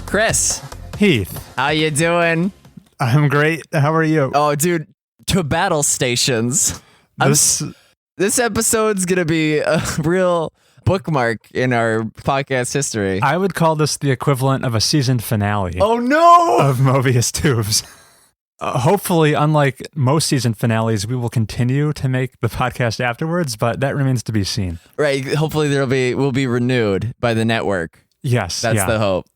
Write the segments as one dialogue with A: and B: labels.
A: Chris,
B: Heath,
A: how you doing?
B: I'm great. How are you?
A: Oh, dude, to battle stations. This episode's gonna be a real bookmark in our podcast history.
B: I would call this the equivalent of a season finale.
A: Oh no!
B: Of Mobius Tubes. Hopefully, unlike most season finales, we will continue to make the podcast afterwards, but that remains to be seen.
A: Right. Hopefully, we'll be renewed by the network.
B: Yes,
A: That's the hope.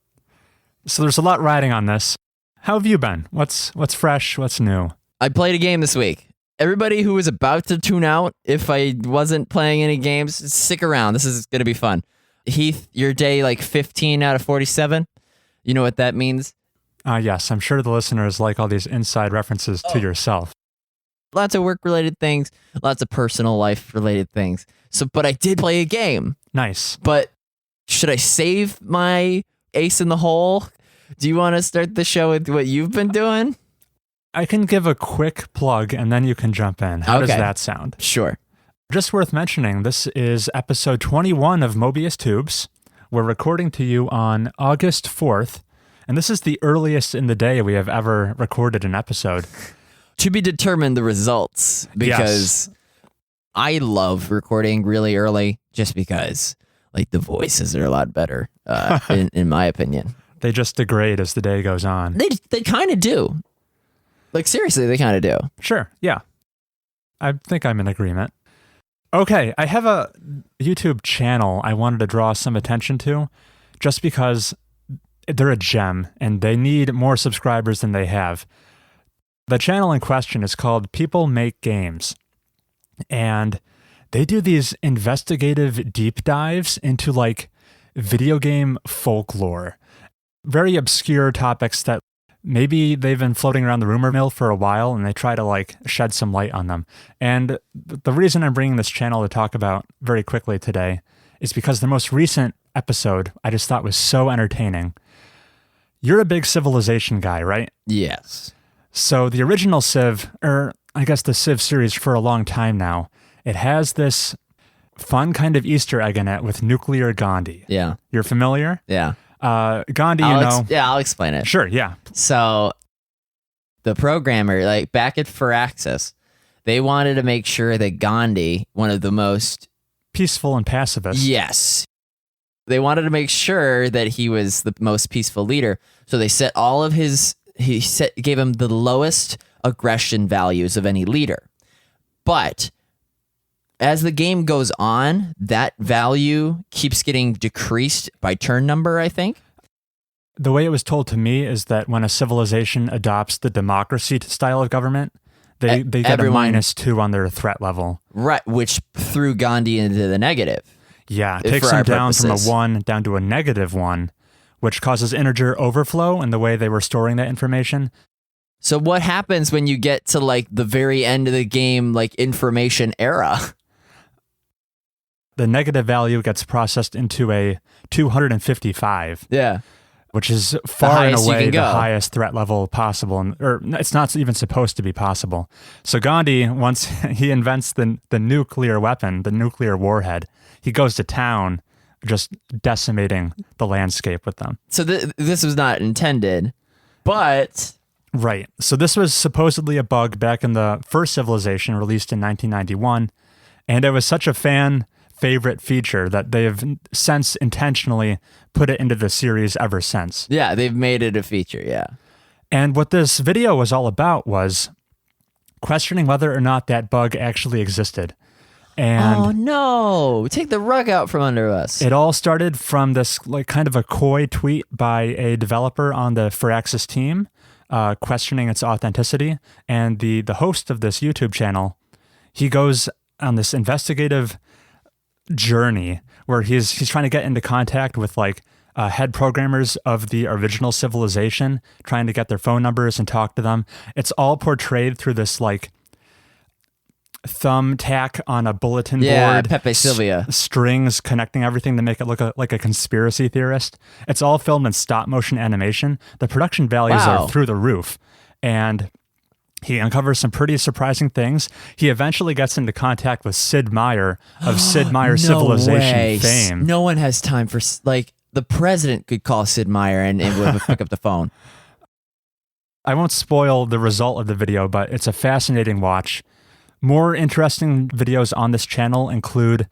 B: So there's a lot riding on this. How have you been? What's fresh? What's new?
A: I played a game this week. Everybody who was about to tune out if I wasn't playing any games, stick around. This is going to be fun. Heath, your day like 15 out of 47. You know what that means?
B: Yes, I'm sure the listeners like all these inside references to yourself.
A: Lots of work-related things, lots of personal life-related things. But I did play a game.
B: Nice.
A: But should I save my ace in the hole? Do you want to start the show with what you've been doing?
B: I can give a quick plug and then you can jump in. How does that sound?
A: Sure.
B: Just worth mentioning, this is episode 21 of Mobius Tubes. We're recording to you on August 4th, and this is the earliest in the day we have ever recorded an episode.
A: To be determined the results, because I love recording really early just because like the voices are a lot better, in my opinion.
B: They just degrade as the day goes on.
A: They kind of do. Like, seriously, they kind of do.
B: Sure, yeah. I think I'm in agreement. Okay, I have a YouTube channel I wanted to draw some attention to just because they're a gem and they need more subscribers than they have. The channel in question is called People Make Games, and they do these investigative deep dives into like video game folklore, very obscure topics that maybe they've been floating around the rumor mill for a while and they try to like shed some light on them. And the reason I'm bringing this channel to talk about very quickly today is because the most recent episode I just thought was so entertaining. You're a big Civilization guy, right?
A: Yes.
B: So the original Civ, or I guess the Civ series for a long time now, it has this fun kind of Easter egg in it with Nuclear Gandhi.
A: Yeah.
B: You're familiar?
A: Yeah.
B: Gandhi,
A: I'll explain it.
B: Sure, yeah.
A: So the programmer, like back at Firaxis, they wanted to make sure that Gandhi, one of the most
B: peaceful and pacifist.
A: Yes. They wanted to make sure that he was the most peaceful leader. So they set all of gave him the lowest aggression values of any leader. But as the game goes on, that value keeps getting decreased by turn number, I think.
B: The way it was told to me is that when a civilization adopts the democracy style of government, they get a -2 on their threat level.
A: Right, which threw Gandhi into the negative.
B: Yeah, it takes them down from a 1 down to a -1, which causes integer overflow in the way they were storing that information.
A: So what happens when you get to like the very end of the game, like information era?
B: The negative value gets processed into a 255.
A: Yeah.
B: Which is far and away the highest threat level possible. Or it's not even supposed to be possible. So Gandhi, once he invents the nuclear weapon, the nuclear warhead, he goes to town just decimating the landscape with them.
A: So this was not intended, but...
B: Right. So this was supposedly a bug back in the first Civilization released in 1991. And it was such a fan favorite feature that they've since intentionally put it into the series ever since.
A: Yeah, they've made it a feature, yeah.
B: And what this video was all about was questioning whether or not that bug actually existed. And
A: oh no, take the rug out from under us.
B: It all started from this like kind of a coy tweet by a developer on the Firaxis team questioning its authenticity. And the host of this YouTube channel, he goes on this investigative journey where he's trying to get into contact with like head programmers of the original Civilization, trying to get their phone numbers and talk to them. It's all portrayed through this like thumbtack on a bulletin board.
A: Pepe Sylvia.
B: Strings connecting everything to make it look like a conspiracy theorist. It's all filmed in stop motion animation. The production values are through the roof. And he uncovers some pretty surprising things. He eventually gets into contact with Sid Meier of Sid Meier Civilization fame.
A: No one has time for, like, the president could call Sid Meier and would pick up the phone.
B: I won't spoil the result of the video, but it's a fascinating watch. More interesting videos on this channel include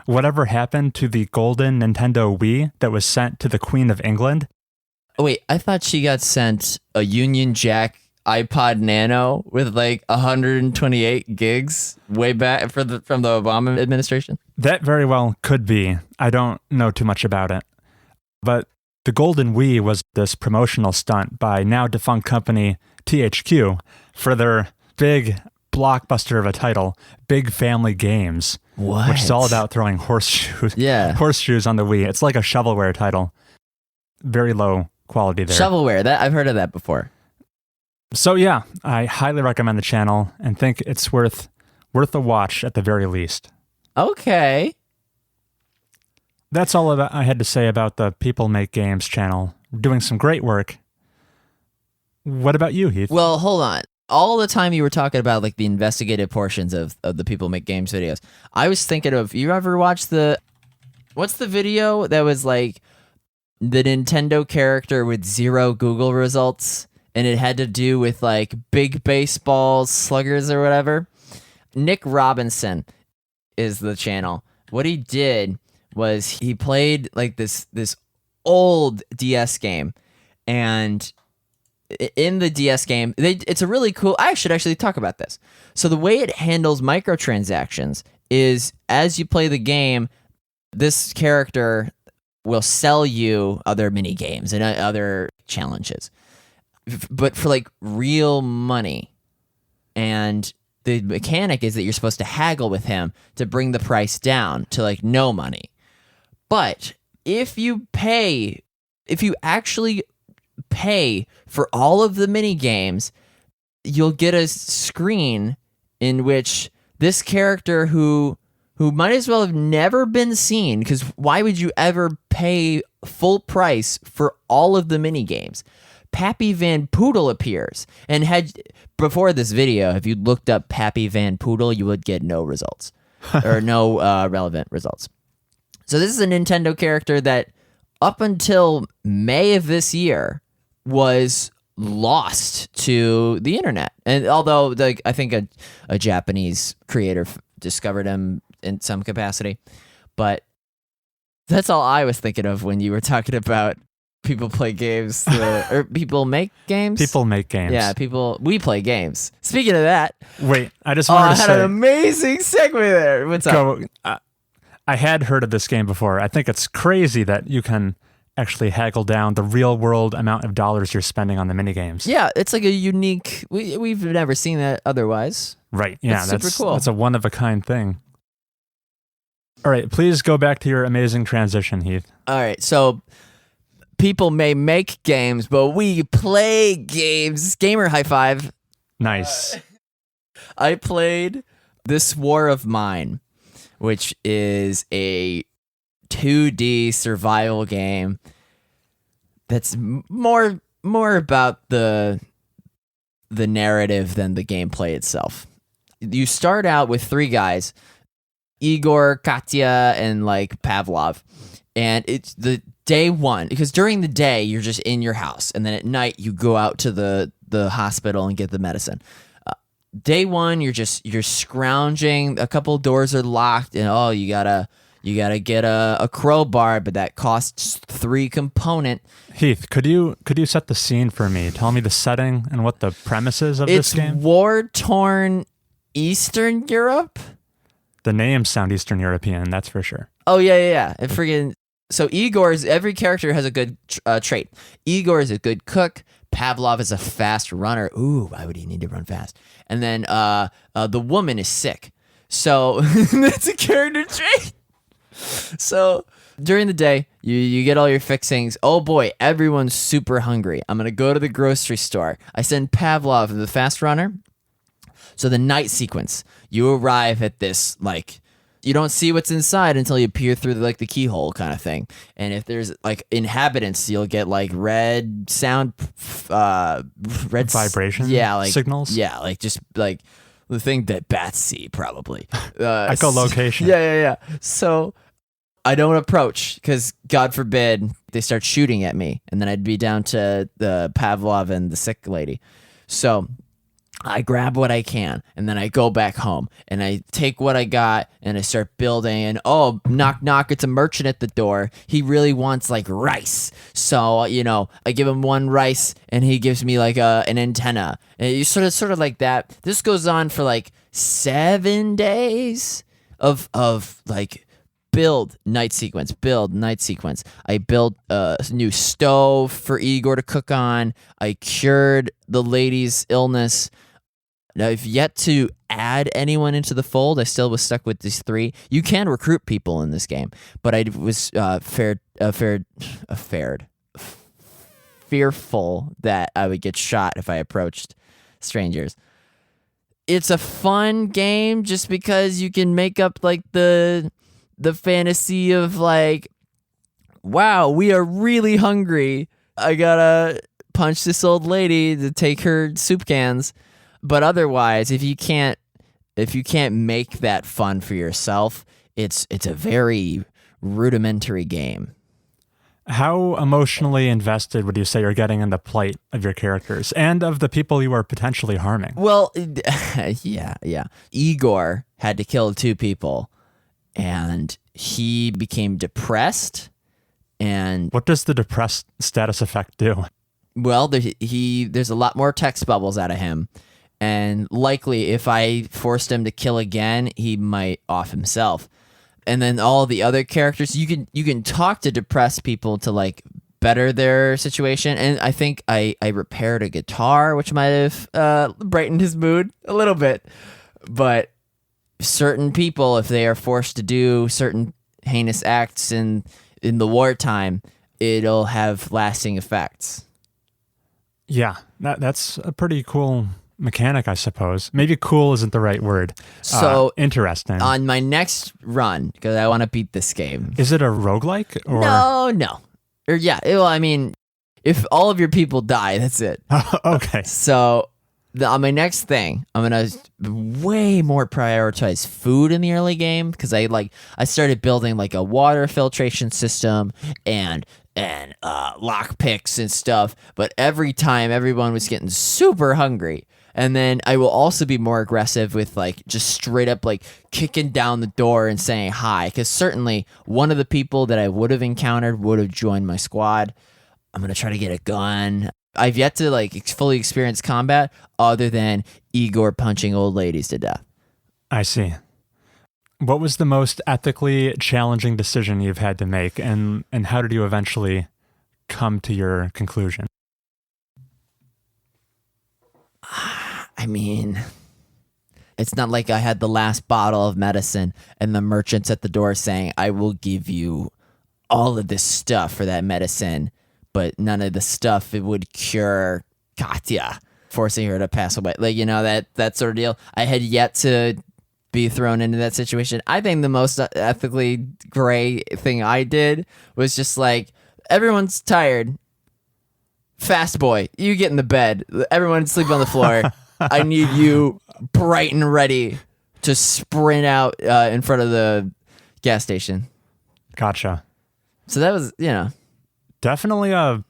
B: whatever happened to the golden Nintendo Wii that was sent to the Queen of England.
A: Oh, wait, I thought she got sent a Union Jack iPod Nano with like 128 gigs way back from the Obama administration.
B: That very well could be. I don't know too much about it. But the Golden Wii was this promotional stunt by now defunct company THQ for their big blockbuster of a title, Big Family Games,
A: What?
B: which is all about throwing horseshoes on the Wii. It's like a shovelware title. Very low quality there.
A: Shovelware, that I've heard of that before.
B: So yeah, I highly recommend the channel and think it's worth a watch at the very least.
A: Okay.
B: That's all I had to say about the People Make Games channel. Doing some great work. What about you, Heath?
A: Well, hold on. All the time you were talking about like the investigative portions of the People Make Games videos, I was thinking of, you ever watched what's the video that was like the Nintendo character with 0 Google results, and it had to do with like big baseball sluggers or whatever? Nick Robinson is the channel. What he did was he played like this old DS game, and in the DS game, it's a really cool... I should actually talk about this. So the way it handles microtransactions is as you play the game, this character will sell you other mini games and other challenges, but for like real money. And the mechanic is that you're supposed to haggle with him to bring the price down to like no money. But if you actually pay for all of the mini games, you'll get a screen in which this character who might as well have never been seen, because why would you ever pay full price for all of the mini games? Pappy Van Poodle appears, and before this video, if you looked up Pappy Van Poodle, you would get no results or no relevant results. So this is a Nintendo character that up until May of this year was lost to the internet. And although like I think a Japanese creator discovered him in some capacity, but that's all I was thinking of when you were talking about people play games or people make games.
B: People make games.
A: Yeah, we play games. Speaking of that,
B: wait, I just wanted to say,
A: I had an amazing segue there. What's up?
B: I had heard of this game before. I think it's crazy that you can actually haggle down the real world amount of dollars you're spending on the minigames.
A: Yeah, it's like a unique... We've never seen that otherwise.
B: Right, yeah.
A: That's super cool.
B: That's a one-of-a-kind thing. All right, please go back to your amazing transition, Heath.
A: All right, so people may make games, but we play games. Gamer high five.
B: Nice.
A: I played This War of Mine, which is a 2D survival game that's more about the narrative than the gameplay itself. You start out with 3 guys, Igor, Katya, and like Pavlov, and it's the day 1, because during the day you're just in your house, and then at night you go out to the hospital and get the medicine. Day 1, you're scrounging. A couple doors are locked, and you gotta get a crowbar, but that costs 3 component.
B: Heath, could you set the scene for me? Tell me the setting and what the premise is of this game.
A: It's war-torn Eastern Europe.
B: The names sound Eastern European, that's for sure.
A: Oh yeah. And so every character has a good trait. Igor is a good cook. Pavlov is a fast runner. Ooh, why would he need to run fast? And then the woman is sick. So that's a character trait. So during the day, you get all your fixings. Oh boy, everyone's super hungry. I'm going to go to the grocery store. I send Pavlov, the fast runner. So the night sequence, you arrive at this, like, you don't see what's inside until you peer through the keyhole kind of thing. And if there's like inhabitants, you'll get like red sound, red
B: vibration, signals.
A: Yeah, like just like the thing that bats see probably.
B: Echolocation.
A: Yeah. So I don't approach because God forbid they start shooting at me, and then I'd be down to the Pavlov and the sick lady. So I grab what I can, and then I go back home, and I take what I got, and I start building, and oh, knock, knock, it's a merchant at the door. He really wants, like, rice. So, I give him one rice, and he gives me, like, an antenna. And you sort of like that. This goes on for, like, 7 days of like, build night sequence. I built a new stove for Igor to cook on. I cured the lady's illness. Now, I've yet to add anyone into the fold. I still was stuck with these 3. You can recruit people in this game, but I was fearful that I would get shot if I approached strangers. It's a fun game just because you can make up like the fantasy of like, wow, we are really hungry. I gotta punch this old lady to take her soup cans. But otherwise, if you can't make that fun for yourself, it's a very rudimentary game.
B: How emotionally invested would you say you're getting in the plight of your characters and of the people you are potentially harming?
A: Well, yeah. Igor had to kill 2 people, and he became depressed. And
B: what does the depressed status effect do?
A: Well, there's a lot more text bubbles out of him. And likely, if I forced him to kill again, he might off himself. And then all the other characters, you can talk to depressed people to like better their situation. And I think I repaired a guitar, which might have brightened his mood a little bit. But certain people, if they are forced to do certain heinous acts in the wartime, it'll have lasting effects.
B: Yeah, that's a pretty cool mechanic, I suppose. Maybe cool isn't the right word.
A: So
B: interesting.
A: On my next run, because I want to beat this game.
B: Is it a roguelike? Or?
A: No. Or yeah, well, I mean, if all of your people die, that's it.
B: Okay.
A: So on my next thing, I'm gonna way more prioritize food in the early game because I started building like a water filtration system and lock picks and stuff. But every time, everyone was getting super hungry. And then I will also be more aggressive with like just straight up like kicking down the door and saying hi. Because certainly one of the people that I would have encountered would have joined my squad. I'm going to try to get a gun. I've yet to like fully experience combat other than Igor punching old ladies to death.
B: I see. What was the most ethically challenging decision you've had to make, and how did you eventually come to your conclusion?
A: I mean, it's not like I had the last bottle of medicine and the merchants at the door saying, I will give you all of this stuff for that medicine, but none of the stuff it would cure Katya, forcing her to pass away. Like, that sort of deal. I had yet to be thrown into that situation. I think the most ethically gray thing I did was just like, everyone's tired. Fast boy, you get in the bed. Everyone sleep on the floor. I need you bright and ready to sprint out in front of the gas station.
B: Gotcha.
A: So that was,
B: definitely a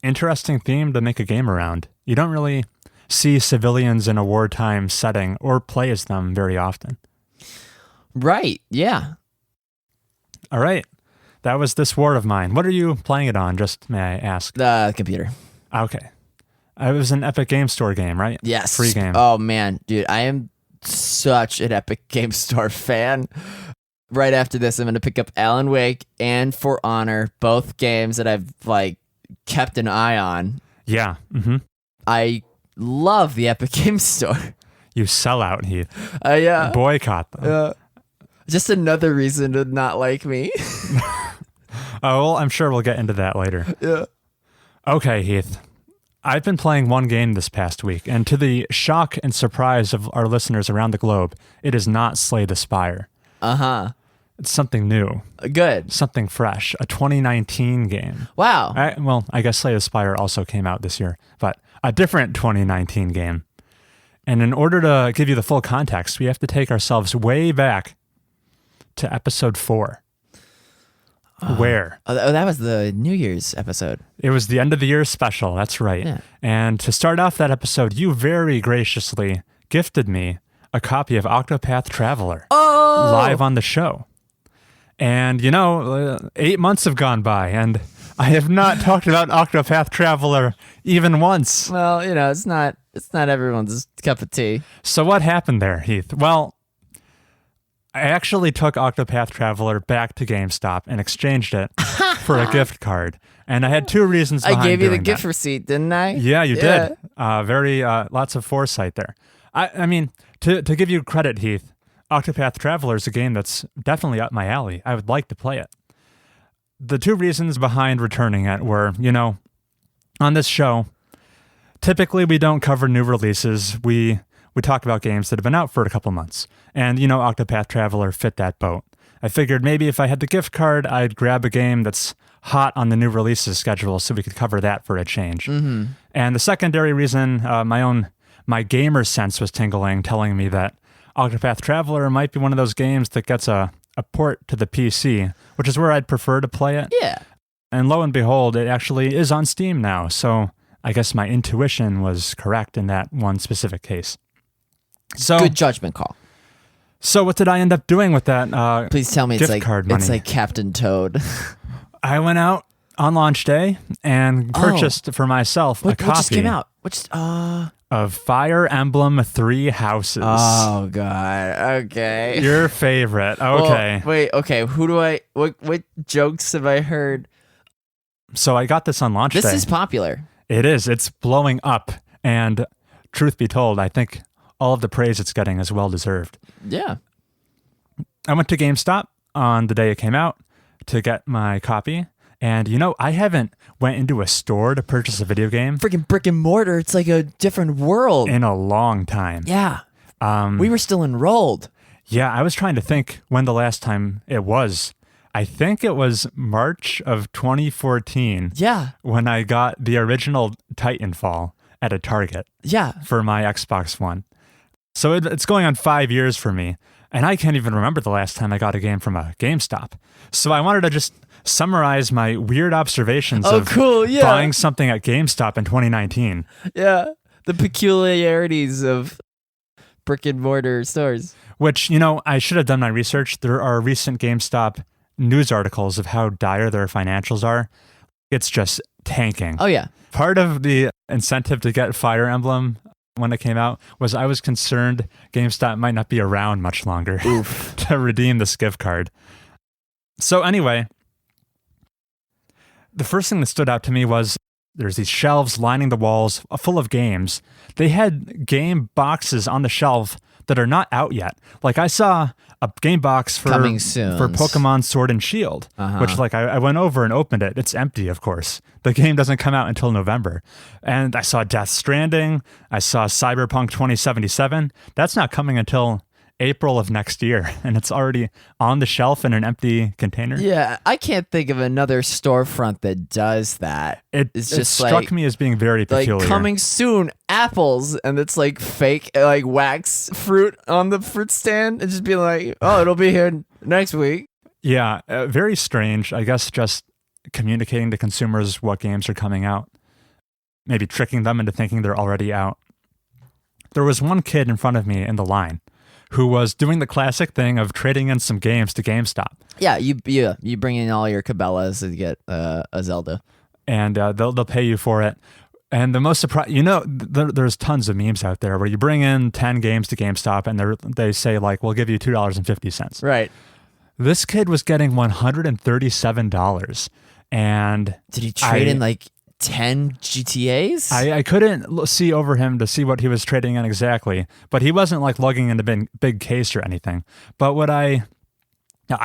B: interesting theme to make a game around. You don't really see civilians in a wartime setting or play as them very often.
A: Right, yeah.
B: All right. That was This War of Mine. What are you playing it on, just may I ask?
A: The computer.
B: Okay. It was an Epic Game Store game, right?
A: Yes.
B: Free game.
A: Oh, man. Dude, I am such an Epic Game Store fan. Right after this, I'm going to pick up Alan Wake and For Honor, both games that I've kept an eye on.
B: Yeah. Mm-hmm.
A: I love the Epic Game Store.
B: You sell out, Heath.
A: Yeah.
B: Boycott them.
A: Just another reason to not like me.
B: Oh, well, I'm sure we'll get into that later.
A: Yeah.
B: Okay, Heath. I've been playing one game this past week, and to the shock and surprise of our listeners around the globe, it is not Slay the Spire.
A: Uh-huh.
B: It's something new.
A: Good.
B: Something fresh. A 2019 game.
A: Wow.
B: I guess Slay the Spire also came out this year, but a different 2019 game. And in order to give you the full context, we have to take ourselves way back to episode 4. Where?
A: Oh, that was the New Year's episode.
B: It was the end of the year special. That's right.
A: Yeah.
B: And to start off that episode, you very graciously gifted me a copy of Octopath Traveler live on the show. And 8 months have gone by, and I have not talked about Octopath Traveler even once.
A: Well, it's not everyone's cup of tea.
B: So what happened there, Heath? Well, I actually took Octopath Traveler back to GameStop and exchanged it for a gift card. And I had two reasons behind
A: I gave you the
B: doing
A: gift
B: that.
A: receipt, didn't I?
B: Yeah, you did. Lots of foresight there. I mean, to give you credit, Heath, Octopath Traveler is a game that's definitely up my alley. I would like to play it. The two reasons behind returning it were, on this show, typically we don't cover new releases. We talk about games that have been out for a couple months. And, Octopath Traveler fit that boat. I figured maybe if I had the gift card, I'd grab a game that's hot on the new releases schedule so we could cover that for a change. Mm-hmm. And the secondary reason, my gamer sense was tingling, telling me that Octopath Traveler might be one of those games that gets a port to the PC, which is where I'd prefer to play it.
A: Yeah.
B: And lo and behold, it actually is on Steam now. So I guess my intuition was correct in that one specific case. So
A: Good judgment call.
B: So what did I end up doing with that?
A: Please tell me
B: gift card money?
A: It's like Captain Toad.
B: I went out on launch day and purchased for myself a copy.
A: What just came out?
B: Of Fire Emblem 3 Houses.
A: Oh God. Okay.
B: Your favorite. Okay.
A: Well, wait. Okay. What jokes have I heard?
B: So I got this on launch day.
A: This is popular.
B: It is. It's blowing up. And truth be told, I think all of the praise it's getting is well deserved.
A: Yeah.
B: I went to GameStop on the day it came out to get my copy. And I haven't went into a store to purchase a video game
A: Freaking brick and mortar. It's like a different world.
B: in a long time.
A: Yeah. We were still enrolled.
B: Yeah, I was trying to think when the last time it was. I think it was March of 2014
A: Yeah.
B: when I got the original Titanfall at a Target
A: Yeah.
B: for my Xbox One. So it's going on 5 years for me, and I can't even remember the last time I got a game from a GameStop. So I wanted to just summarize my weird observations of
A: cool. Yeah.
B: buying something at GameStop in 2019.
A: Yeah. The peculiarities of brick and mortar stores.
B: Which, I should have done my research. There are recent GameStop news articles of how dire their financials are. It's just tanking.
A: Oh, yeah.
B: Part of the incentive to get Fire Emblem when it came out was I was concerned GameStop might not be around much longer to redeem this gift card. So anyway, the first thing that stood out to me was there's these shelves lining the walls full of games. They had game boxes on the shelf that are not out yet. Like I saw a game box for
A: Coming soon.
B: for Pokemon Sword and Shield, which I went over and opened it. It's empty, of course. The game doesn't come out until November. And I saw Death Stranding. I saw Cyberpunk 2077. That's not coming until April of next year, and it's already on the shelf in an empty container.
A: Yeah, I can't think of another storefront that does that.
B: It struck me as being very peculiar.
A: Like coming soon, apples, and it's like fake, like wax fruit on the fruit stand, and just be like, oh, it'll be here next week.
B: Yeah, very strange. I guess just communicating to consumers what games are coming out, maybe tricking them into thinking they're already out. There was one kid in front of me in the line who was doing the classic thing of trading in some games to GameStop.
A: Yeah, you bring in all your Cabela's to get a Zelda,
B: and they'll pay you for it. And the most surprise, there's tons of memes out there where you bring in 10 games to GameStop and they say like, we'll give you $2.50.
A: Right.
B: This kid was getting $137, and
A: did he trade in like 10 GTAs?
B: I couldn't see over him to see what he was trading in exactly, but he wasn't like lugging in a big case or anything. But I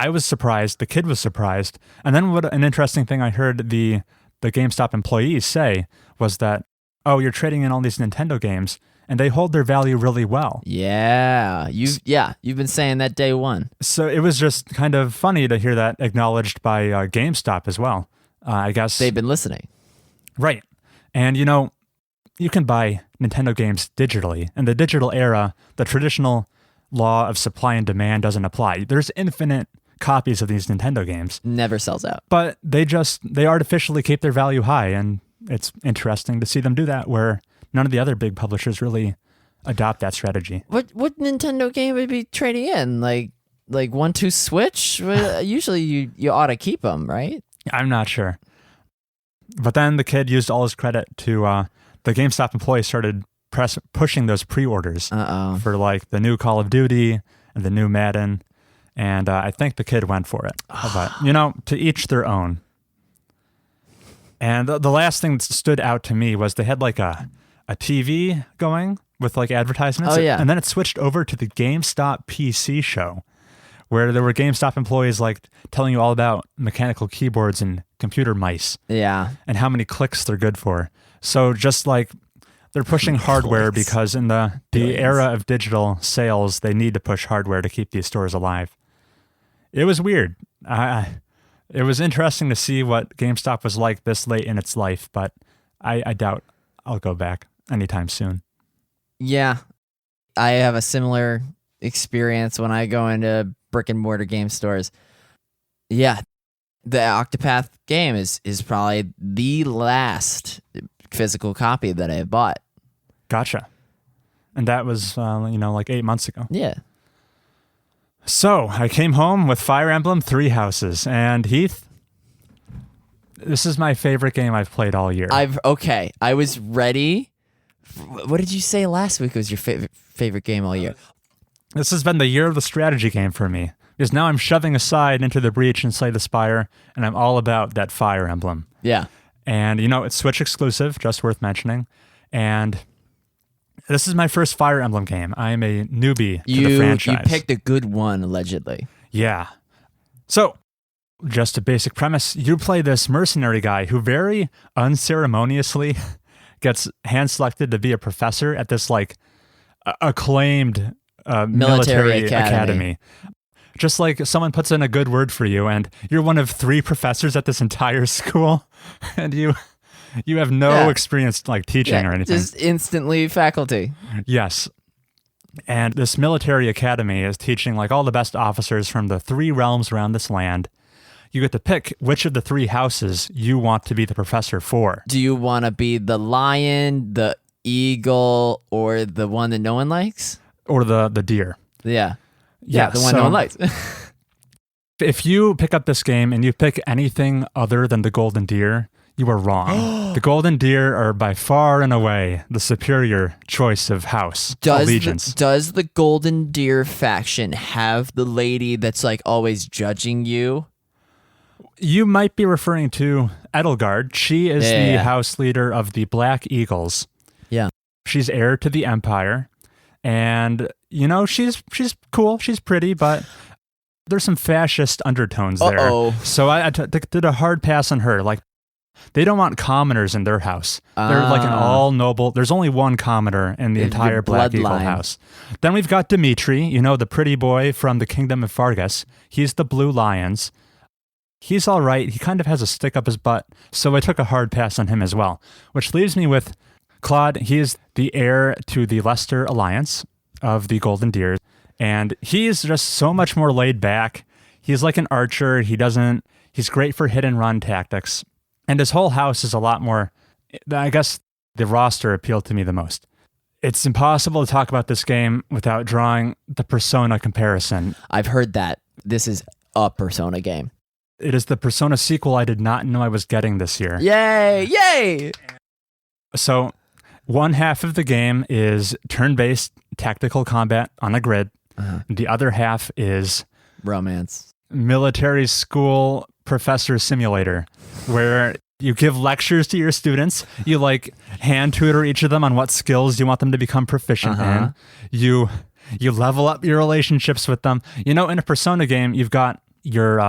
B: was surprised, the kid was surprised, and then what an interesting thing I heard the GameStop employees say was that, oh, you're trading in all these Nintendo games, and they hold their value really well.
A: Yeah, you've been saying that day one.
B: So it was just kind of funny to hear that acknowledged by GameStop as well. I guess
A: they've been listening.
B: Right. And, you can buy Nintendo games digitally. In the digital era, the traditional law of supply and demand doesn't apply. There's infinite copies of these Nintendo games.
A: Never sells out.
B: But they artificially keep their value high, and it's interesting to see them do that where none of the other big publishers really adopt that strategy.
A: What Nintendo game would be trading in? Like 1-2 Switch? Usually you ought to keep them, right?
B: I'm not sure. But then the kid used all his credit to the GameStop employee started pushing those pre-orders for like the new Call of Duty and the new Madden. And I think the kid went for it. But, to each their own. And the last thing that stood out to me was they had like a TV going with like advertisements.
A: Oh, yeah.
B: And then it switched over to the GameStop PC show where there were GameStop employees like telling you all about mechanical keyboards and computer mice.
A: Yeah.
B: And how many clicks they're good for. So just like they're pushing hardware because in the era of digital sales, they need to push hardware to keep these stores alive. It was weird. It was interesting to see what GameStop was like this late in its life, but I doubt I'll go back anytime soon.
A: Yeah. I have a similar experience when I go into brick and mortar game stores. Yeah. The Octopath game is probably the last physical copy that I bought.
B: Gotcha. And that was, like 8 months ago.
A: Yeah.
B: So I came home with Fire Emblem 3 Houses, and Heath, this is my favorite game I've played all year.
A: I was ready. What did you say last week was your favorite game all year?
B: This has been the year of the strategy game for me, because now I'm shoving aside Into the Breach and Slay the Spire, and I'm all about that Fire Emblem.
A: Yeah.
B: And, it's Switch exclusive, just worth mentioning. And this is my first Fire Emblem game. I am a newbie to the franchise.
A: You picked a good one, allegedly.
B: Yeah. So, just a basic premise. You play this mercenary guy who very unceremoniously gets hand-selected to be a professor at this, like, acclaimed military academy. Just like someone puts in a good word for you, and you're one of 3 professors at this entire school, and you have no experience like teaching or anything.
A: Just instantly faculty.
B: Yes. And this military academy is teaching like all the best officers from the 3 realms around this land. You get to pick which of the 3 houses you want to be the professor for.
A: Do you want to be the lion, the eagle, or the one that no one likes?
B: Or the deer.
A: Yeah. Yeah, the one no one likes.
B: If you pick up this game and you pick anything other than the golden deer, you are wrong. The golden deer are by far and away the superior choice of house allegiance.
A: Does the golden deer faction have the lady that's like always judging you?
B: You might be referring to Edelgard. She is the house leader of the Black Eagles.
A: Yeah.
B: She's heir to the Empire. And, she's cool. She's pretty, but there's some fascist undertones there. So I did a hard pass on her. Like, they don't want commoners in their house. They're like an all noble. There's only one commoner in the entire Black Eagle house. Then we've got Dimitri, the pretty boy from the Kingdom of Fargus. He's the Blue Lions. He's all right. He kind of has a stick up his butt. So I took a hard pass on him as well, which leaves me with Claude. He is the heir to the Leicester Alliance of the Golden Deer. And he's just so much more laid back. He's like an archer. He's great for hit and run tactics. And his whole house is a lot more, I guess the roster appealed to me the most. It's impossible to talk about this game without drawing the Persona comparison.
A: I've heard that. This is a Persona game.
B: It is the Persona sequel I did not know I was getting this year.
A: Yay! Yay!
B: So, one half of the game is turn-based tactical combat on a grid. The other half is
A: romance.
B: Military school professor simulator, where you give lectures to your students. You like hand tutor each of them on what skills you want them to become proficient in. You level up your relationships with them. In a Persona game, you've got your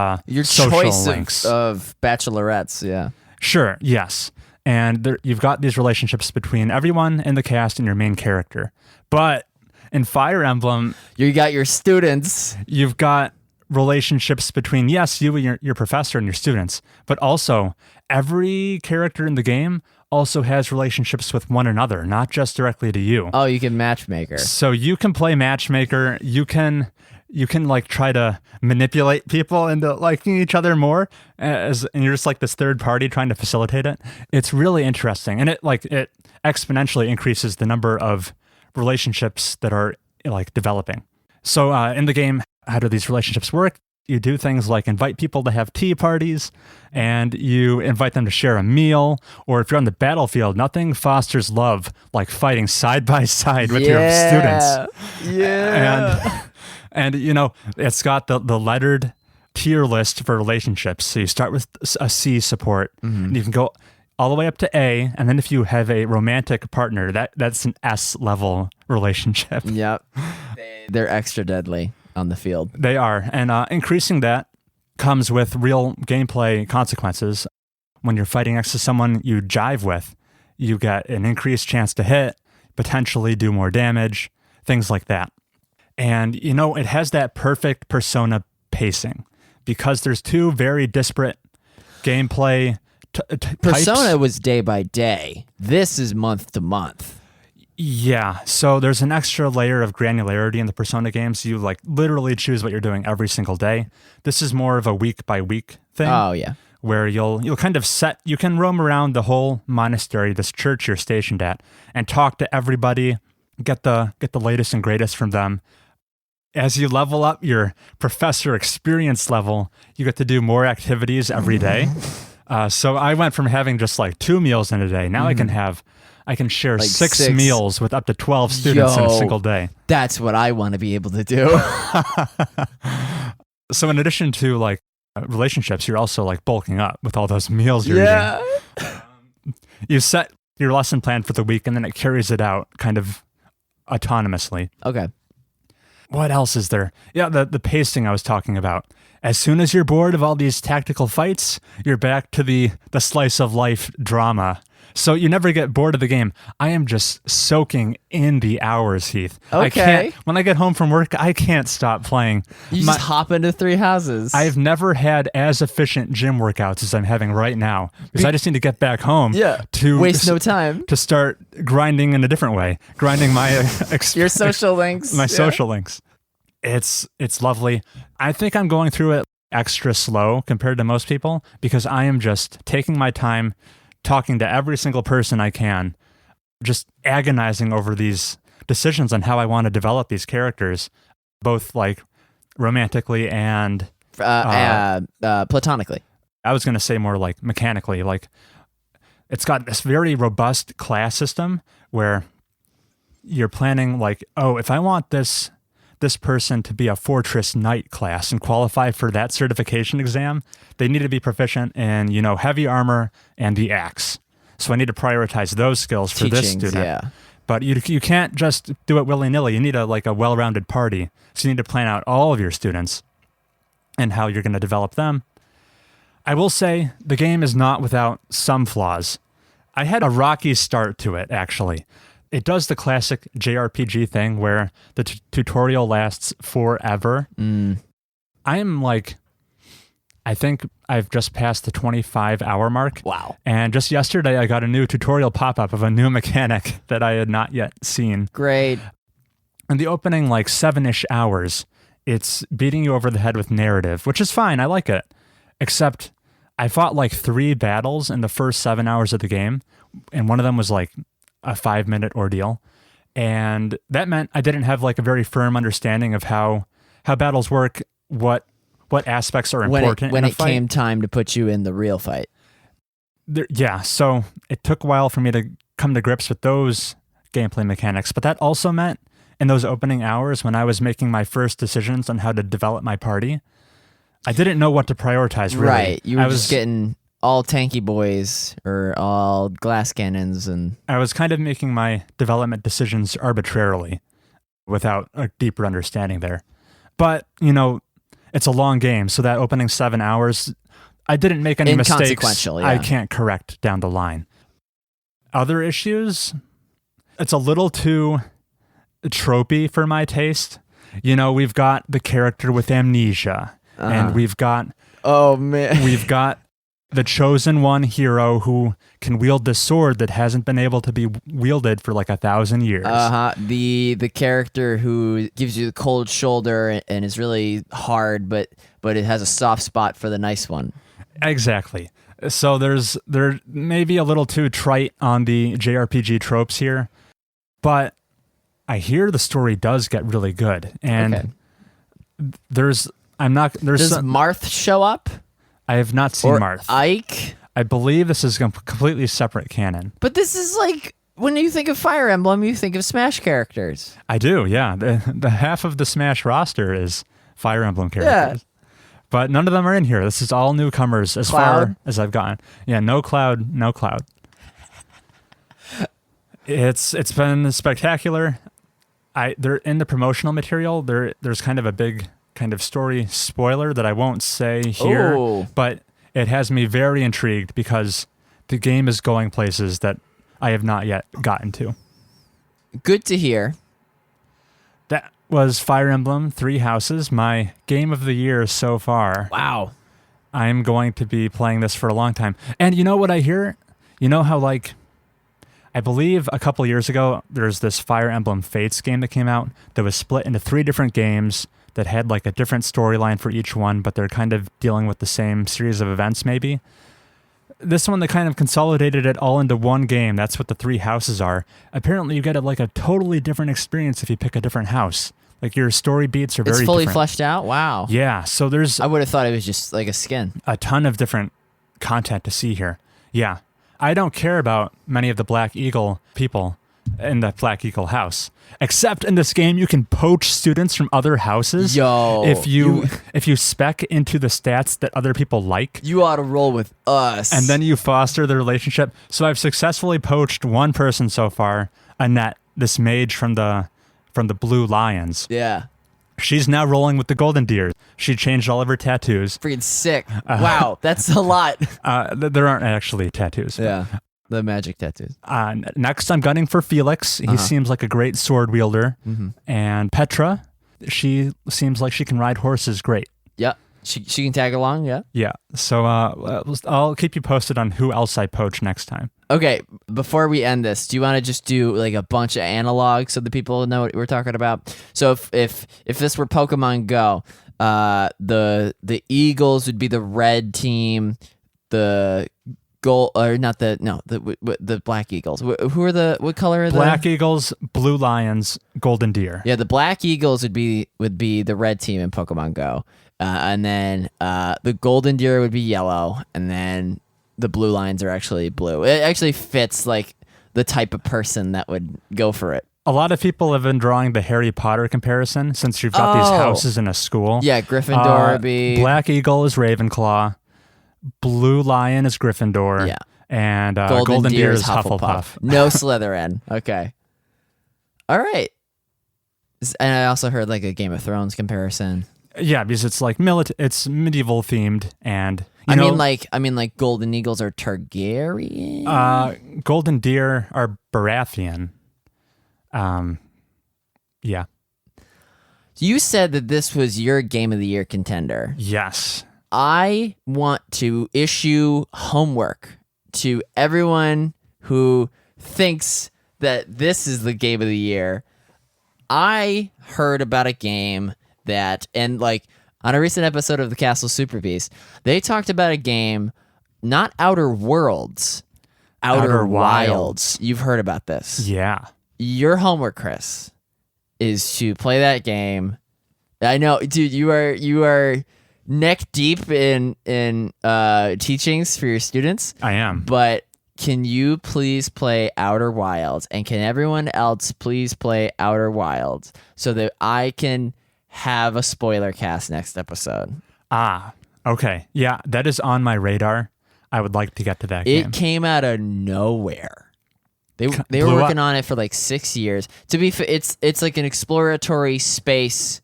B: social
A: choice
B: links
A: of bachelorettes. Yeah.
B: Sure. Yes. And you've got these relationships between everyone in the cast and your main character. But in Fire Emblem,
A: you got your students.
B: You've got relationships between, yes, you and your professor and your students, but also every character in the game also has relationships with one another, not just directly to you.
A: Oh, you can matchmaker.
B: So you can play matchmaker. You can you can like try to manipulate people into liking each other more, and you're just like this third party trying to facilitate it. It's really interesting, and it exponentially increases the number of relationships that are like developing. So in the game, how do these relationships work? You do things like invite people to have tea parties, and you invite them to share a meal, or if you're on the battlefield, nothing fosters love like fighting side by side with your students.
A: Yeah.
B: And you know, it's got the lettered tier list for relationships. So you start with a C support, and you can go all the way up to A, and then if you have a romantic partner, that's an S level relationship.
A: Yep. They're extra deadly on the field.
B: They are, and increasing that comes with real gameplay consequences. When you're fighting next to someone you jive with, you get an increased chance to hit, potentially do more damage, things like that. And, you know, it has that perfect Persona pacing because there's two very disparate gameplay
A: Persona
B: types.
A: was day by day. This is month to month.
B: Yeah, so there's an extra layer of granularity in the Persona games. You like literally choose what you're doing every single day. This is more of a week by week thing.
A: Oh yeah,
B: where you'll kind of you can roam around the whole monastery, this church you're stationed at, and talk to everybody, get the latest and greatest from them. As you level up your professor experience level, you get to do more activities every day. So I went from having just like 2 meals in a day. Now I can share
A: like
B: six meals with up to 12 students in a single day.
A: That's what I want to be able to do.
B: So in addition to like relationships, you're also like bulking up with all those meals you're eating. You set your lesson plan for the week, and then it carries it out kind of autonomously.
A: Okay.
B: What else is there? Yeah, the pacing I was talking about. As soon as you're bored of all these tactical fights, you're back to the slice of life drama. So you never get bored of the game. I am just soaking in the hours, Heath.
A: Okay.
B: When I get home from work, I can't stop playing.
A: You just hop into 3 houses.
B: I've never had as efficient gym workouts as I'm having right now because I just need to get back home. To
A: waste no time
B: to start grinding in a different way, grinding my
A: your social links,
B: my social links. It's lovely. I think I'm going through it extra slow compared to most people because I am just taking my time, talking to every single person I can, just agonizing over these decisions on how I want to develop these characters, both like romantically and
A: platonically.
B: I was going to say more like mechanically. Like it's got this very robust class system where you're planning like, oh, if I want this person to be a Fortress Knight class and qualify for that certification exam, they need to be proficient in, you know, heavy armor and the axe. So I need to prioritize those skills for this student.
A: Yeah.
B: But you can't just do it willy-nilly. You need a well-rounded party. So you need to plan out all of your students and how you're going to develop them. I will say the game is not without some flaws. I had a rocky start to it, actually. It does the classic JRPG thing where the tutorial lasts forever. I think I've just passed the 25-hour mark.
A: Wow.
B: And just yesterday, I got a new tutorial pop-up of a new mechanic that I had not yet seen.
A: Great.
B: In the opening, 7-ish hours, it's beating you over the head with narrative, which is fine. I like it. Except I fought 3 battles in the first 7 hours of the game, and one of them was a 5-minute ordeal. And that meant I didn't have a very firm understanding of how battles work, what aspects are important
A: when
B: in a
A: it
B: fight.
A: came time to put you in the real fight.
B: So it took a while for me to come to grips with those gameplay mechanics, but that also meant in those opening hours when I was making my first decisions on how to develop my party, I didn't know what to prioritize, really.
A: Right. You were just getting all tanky boys or all glass cannons, and
B: I was kind of making my development decisions arbitrarily without a deeper understanding there. But, it's a long game, so that opening 7 hours, I didn't make any mistakes
A: inconsequential, yeah.
B: I can't correct down the line. Other issues, it's a little too tropey for my taste. We've got the character with amnesia, and we've got
A: oh man,
B: we've got the chosen one hero who can wield the sword that hasn't been able to be wielded for like 1,000 years.
A: The character who gives you the cold shoulder and is really hard, but it has a soft spot for the nice one.
B: Exactly. So there may be a little too trite on the JRPG tropes here, but I hear the story does get really good. And does
A: Marth show up?
B: I have not seen Marth.
A: Ike?
B: I believe this is a completely separate canon.
A: But this is like, when you think of Fire Emblem, you think of Smash characters.
B: I do, yeah. The half of the Smash roster is Fire Emblem characters. Yeah. But none of them are in here. This is all newcomers as far as I've gotten. Yeah, no Cloud. It's been spectacular. They're in the promotional material. There's kind of a big kind of story spoiler that I won't say here, but it has me very intrigued because the game is going places that I have not yet gotten to.
A: Good to hear.
B: That was Fire Emblem 3 Houses, my game of the year so far.
A: Wow.
B: I'm going to be playing this for a long time. And you know what I hear? You know how, like, I believe a couple years ago, there's this Fire Emblem Fates game that came out that was split into 3 different games that had like a different storyline for each one, but they're kind of dealing with the same series of events maybe. This one, they kind of consolidated it all into one game. That's what the 3 houses are. Apparently, you get a totally different experience if you pick a different house. Like, your story beats are very different.
A: It's fully fleshed out? Wow.
B: Yeah, so there's...
A: I would have thought it was just like a skin.
B: A ton of different content to see here. Yeah. I don't care about many of the Black Eagle people in the Black Eagle house. Except in this game, you can poach students from other houses.
A: Yo.
B: If you spec into the stats that other people like.
A: You ought to roll with us.
B: And then you foster the relationship. So I've successfully poached one person so far, Annette, this mage from the Blue Lions.
A: Yeah.
B: She's now rolling with the Golden Deer. She changed all of her tattoos.
A: Freaking sick. Wow, that's a lot.
B: There aren't actually tattoos.
A: Yeah. The magic tattoos.
B: Next, I'm gunning for Felix. He seems like a great sword wielder. Mm-hmm. And Petra, she seems like she can ride horses great.
A: Yeah. She can tag along, yeah?
B: Yeah. So I'll keep you posted on who else I poach next time.
A: Okay, before we end this, do you want to just do like a bunch of analogs so the people know what we're talking about? So if this were Pokemon Go, the Eagles would be the red team, the the Black Eagles. Who are what color are the
B: Black Eagles, Blue Lions, Golden Deer?
A: Yeah, the Black Eagles would be the red team in Pokemon Go, and then the Golden Deer would be yellow, and then the Blue Lions are actually blue. It actually fits like the type of person that would go for it.
B: A lot of people have been drawing the Harry Potter comparison since you've got these houses in a school.
A: Yeah, Gryffindor would be...
B: Black Eagle is Ravenclaw. Blue Lion is Gryffindor.
A: Yeah.
B: And Golden Deer is Hufflepuff.
A: No Slytherin. Okay. All right. And I also heard like a Game of Thrones comparison.
B: Yeah, because it's like it's medieval themed, and I mean
A: like Golden Eagles are Targaryen.
B: Golden Deer are Baratheon. Yeah.
A: You said that this was your Game of the Year contender.
B: Yes.
A: I want to issue homework to everyone who thinks that this is the Game of the Year. I heard about a game that, and like on a recent episode of the Castle Super Beast, they talked about a game, not Outer Worlds, Outer Wilds. You've heard about this.
B: Yeah.
A: Your homework, Chris, is to play that game. I know, dude, you are neck deep in teachings for your students.
B: I am.
A: But can you please play Outer Wilds? And can everyone else please play Outer Wilds so that I can have a spoiler cast next episode?
B: Okay. Yeah, that is on my radar. I would like to get to that game.
A: It came out of nowhere. They were working on it for like 6 years. To be it's like an exploratory space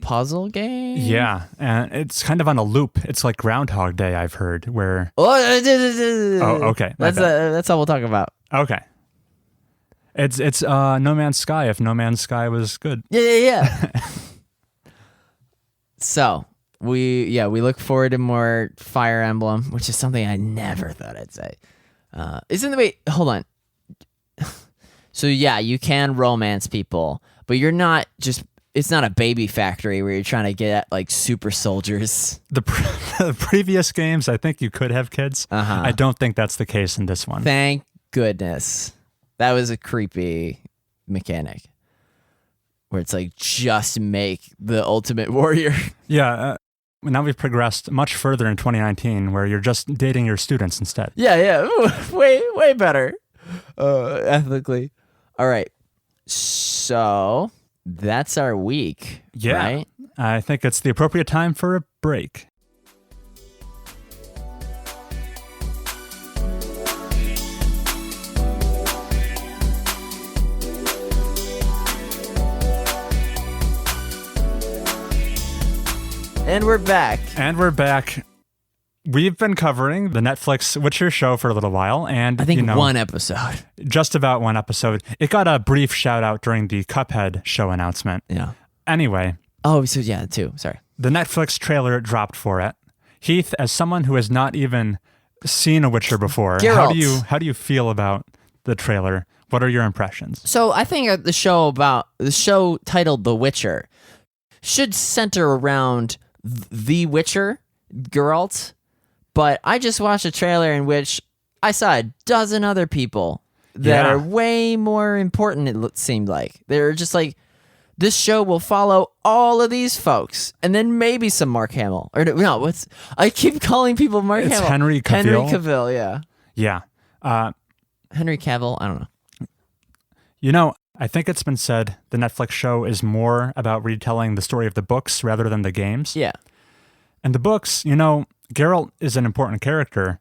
A: puzzle game.
B: Yeah, and it's kind of on a loop. It's like Groundhog Day, I've heard, where... okay.
A: That's all we'll talk about.
B: Okay. It's No Man's Sky, if No Man's Sky was good.
A: Yeah. So, we look forward to more Fire Emblem, which is something I never thought I'd say. Hold on. So yeah, you can romance people, but you're not just. It's not a baby factory where you're trying to get like super soldiers.
B: The previous games, I think you could have kids. I don't think that's the case in this one.
A: Thank goodness. That was a creepy mechanic where it's like just make the ultimate warrior.
B: Yeah. Now we've progressed much further in 2019 where you're just dating your students instead.
A: Yeah. Ooh, way better ethically. All right. So that's our week.
B: Yeah.
A: Right?
B: I think it's the appropriate time for a break.
A: And we're back. We've been covering the Netflix Witcher show for a little while, and
B: I think
A: one episode.
B: Just about one episode. It got a brief shout out during the Cuphead show announcement.
A: Yeah.
B: Anyway.
A: Oh, so yeah, two. Sorry.
B: The Netflix trailer dropped for it. Heath, as someone who has not even seen a Witcher before,
A: Geralt.
B: how do you feel about the trailer? What are your impressions?
A: So I think the show titled The Witcher should center around the Witcher, Geralt. But I just watched a trailer in which I saw a dozen other people that are way more important, it seemed like. They're just like, this show will follow all of these folks. And then maybe some Mark Hamill. Or no, I keep calling people Mark Hamill.
B: It's Henry Cavill.
A: Henry Cavill, yeah.
B: Yeah.
A: Henry Cavill, I don't
B: know. I think it's been said the Netflix show is more about retelling the story of the books rather than the games.
A: Yeah.
B: And the books, Geralt is an important character,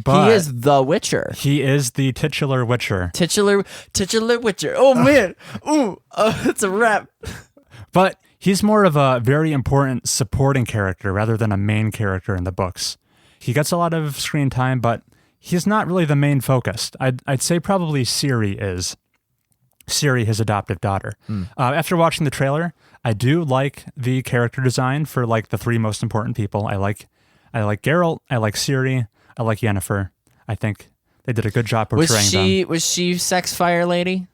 B: but
A: he is the Witcher.
B: He is the titular Witcher.
A: Titular Witcher. Oh man, it's a wrap.
B: But he's more of a very important supporting character rather than a main character in the books. He gets a lot of screen time, but he's not really the main focus. I'd say probably Ciri is. Ciri, his adoptive daughter. After watching the trailer, I do like the character design for like the three most important people. I like Geralt, I like Ciri, I like Yennefer. I think they did a good job portraying them.
A: Was she sex fire lady?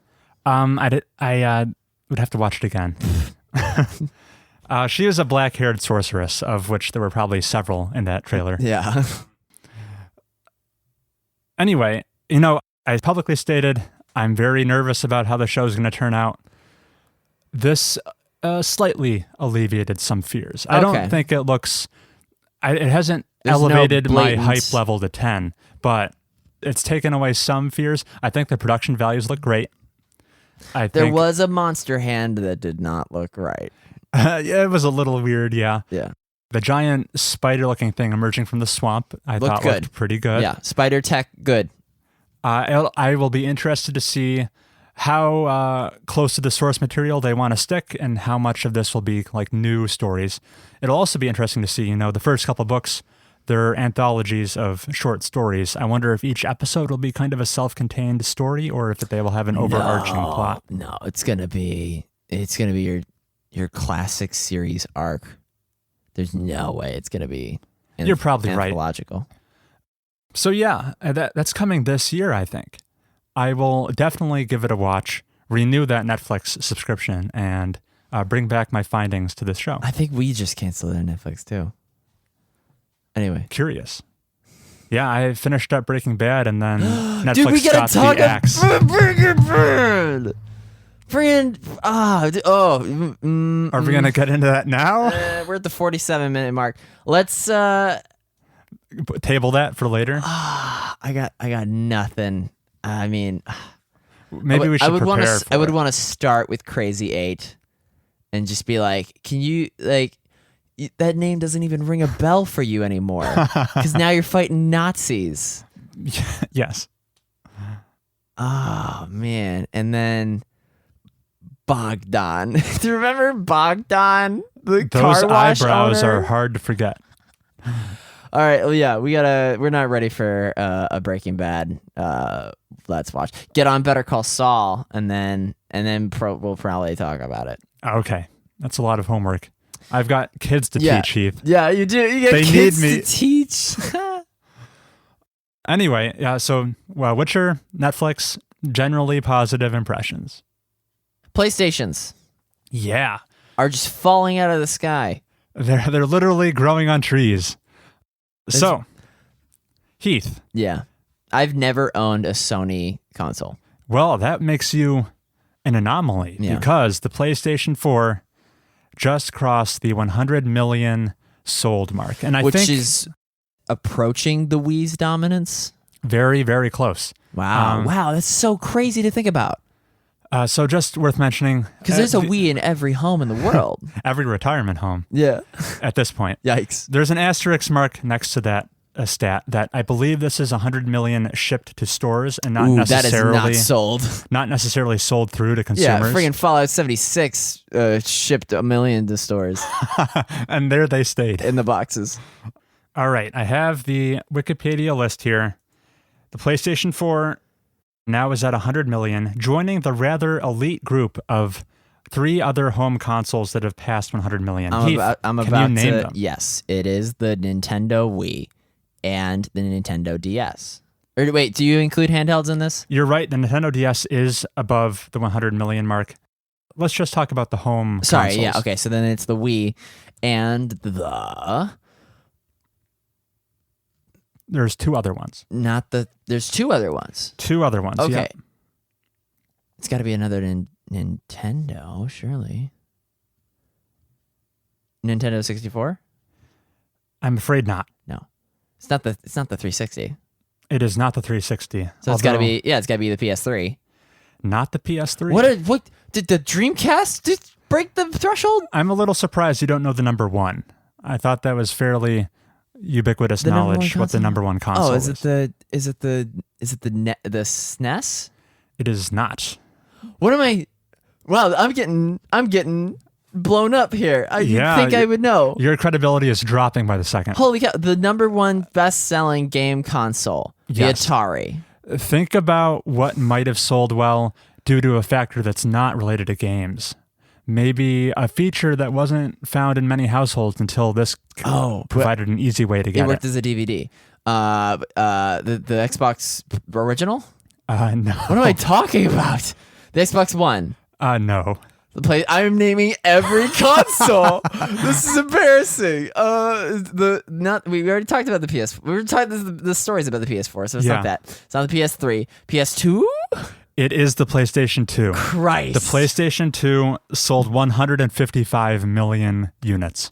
B: I would have to watch it again. She is a black-haired sorceress, of which there were probably several in that trailer.
A: Yeah.
B: Anyway, I publicly stated I'm very nervous about how the show is going to turn out. This slightly alleviated some fears. I don't think it looks... it hasn't elevated my hype level to 10, but it's taken away some fears. I think the production values look great.
A: There was a monster hand that did not look right.
B: Yeah, it was a little weird, yeah.
A: Yeah.
B: The giant spider-looking thing emerging from the swamp, I thought looked pretty good.
A: Yeah, spider tech, good.
B: I will be interested to see how close to the source material they want to stick and how much of this will be like new stories. It'll also be interesting to see, the first couple books, they're anthologies of short stories. I wonder if each episode will be kind of a self-contained story or if they will have an overarching plot.
A: No, it's gonna be your classic series arc. There's no way it's gonna be
B: You're probably
A: anthological.
B: Right. So yeah, that's coming this year, I think. I will definitely give it a watch, renew that Netflix subscription, and bring back my findings to this show.
A: I think we just canceled their Netflix too. Anyway.
B: Curious. Yeah, I finished up Breaking Bad, and then Netflix
A: Dude, we gotta
B: dropped the axe.
A: Breaking Bad!
B: Are we gonna get into that now?
A: We're at the 47-minute mark. Let's
B: table that for later.
A: I got nothing. I mean,
B: maybe we should prepare for
A: I would
B: it.
A: want to start with Crazy 8 and just be like, can you, like, that name doesn't even ring a bell for you anymore because now you're fighting Nazis.
B: Yes.
A: Oh, man. And then Bogdan. Do you remember Bogdan?
B: Those
A: car wash
B: eyebrows
A: owner?
B: are hard to forget.
A: All right, well, yeah, we're not ready for a Breaking Bad. Let's watch. Get on Better Call Saul, and then we'll probably talk about it.
B: Okay, that's a lot of homework. I've got kids to teach, Heath.
A: Yeah, you do. You get
B: They
A: kids
B: need me.
A: to teach.
B: Anyway, yeah, so Witcher, Netflix, generally positive impressions.
A: PlayStations
B: Yeah.
A: are just falling out of the sky.
B: They're literally growing on trees. So, Heath.
A: Yeah. I've never owned a Sony console.
B: Well, that makes you an anomaly because the PlayStation 4 just crossed the 100 million sold mark. And I think
A: is approaching the Wii's dominance.
B: very, very close.
A: Wow. Wow, that's so crazy to think about.
B: So just worth mentioning.
A: Because there's a Wii in every home in the world.
B: Every retirement home.
A: Yeah.
B: At this point.
A: Yikes.
B: There's an asterisk mark next to that stat that I believe this is 100 million shipped to stores and not necessarily
A: that is not sold.
B: Not necessarily sold through to consumers.
A: Yeah, friggin' Fallout 76 shipped 1 million to stores.
B: And there they stayed.
A: In the boxes.
B: All right, I have the Wikipedia list here. The PlayStation 4 now is at 100 million, joining the rather elite group of 3 other home consoles that have passed 100 million.
A: I'm
B: Heath,
A: about
B: can you
A: to
B: name them?
A: Yes, it is the Nintendo Wii and the Nintendo DS. Or wait, do you include handhelds in this?
B: You're right, the Nintendo DS is above the 100 million mark. Let's just talk about the home consoles.
A: Yeah, okay, so then it's the Wii and the...
B: There's 2 other ones.
A: There's 2 other ones.
B: 2 other ones,
A: Okay.
B: yeah.
A: It's got to be another Nintendo, surely. Nintendo 64?
B: I'm afraid not.
A: No. It's not the 360.
B: It is not the 360.
A: So it's got to be the PS3.
B: Not the PS3.
A: What did the Dreamcast just break the threshold?
B: I'm a little surprised you don't know the number 1. I thought that was fairly ubiquitous knowledge what the number 1 console is.
A: The SNES?
B: It is not.
A: What am I? Wow, I'm getting blown up here. You'd think I would know.
B: Your credibility is dropping by the second.
A: Holy cow! The number 1 best-selling game console,
B: Yes.
A: the Atari.
B: Think about what might have sold well due to a factor that's not related to games. Maybe a feature that wasn't found in many households until this provided an easy way to get it.
A: It worked as a DVD. The Xbox original?
B: No.
A: What am I talking about? The Xbox One.
B: No.
A: I'm naming every console. This is embarrassing. We already talked about the PS. We were talking the stories about the PS4, so it's not that. It's not the PS3. PS2.
B: It is the PlayStation 2.
A: Christ.
B: The PlayStation 2 sold 155 million units.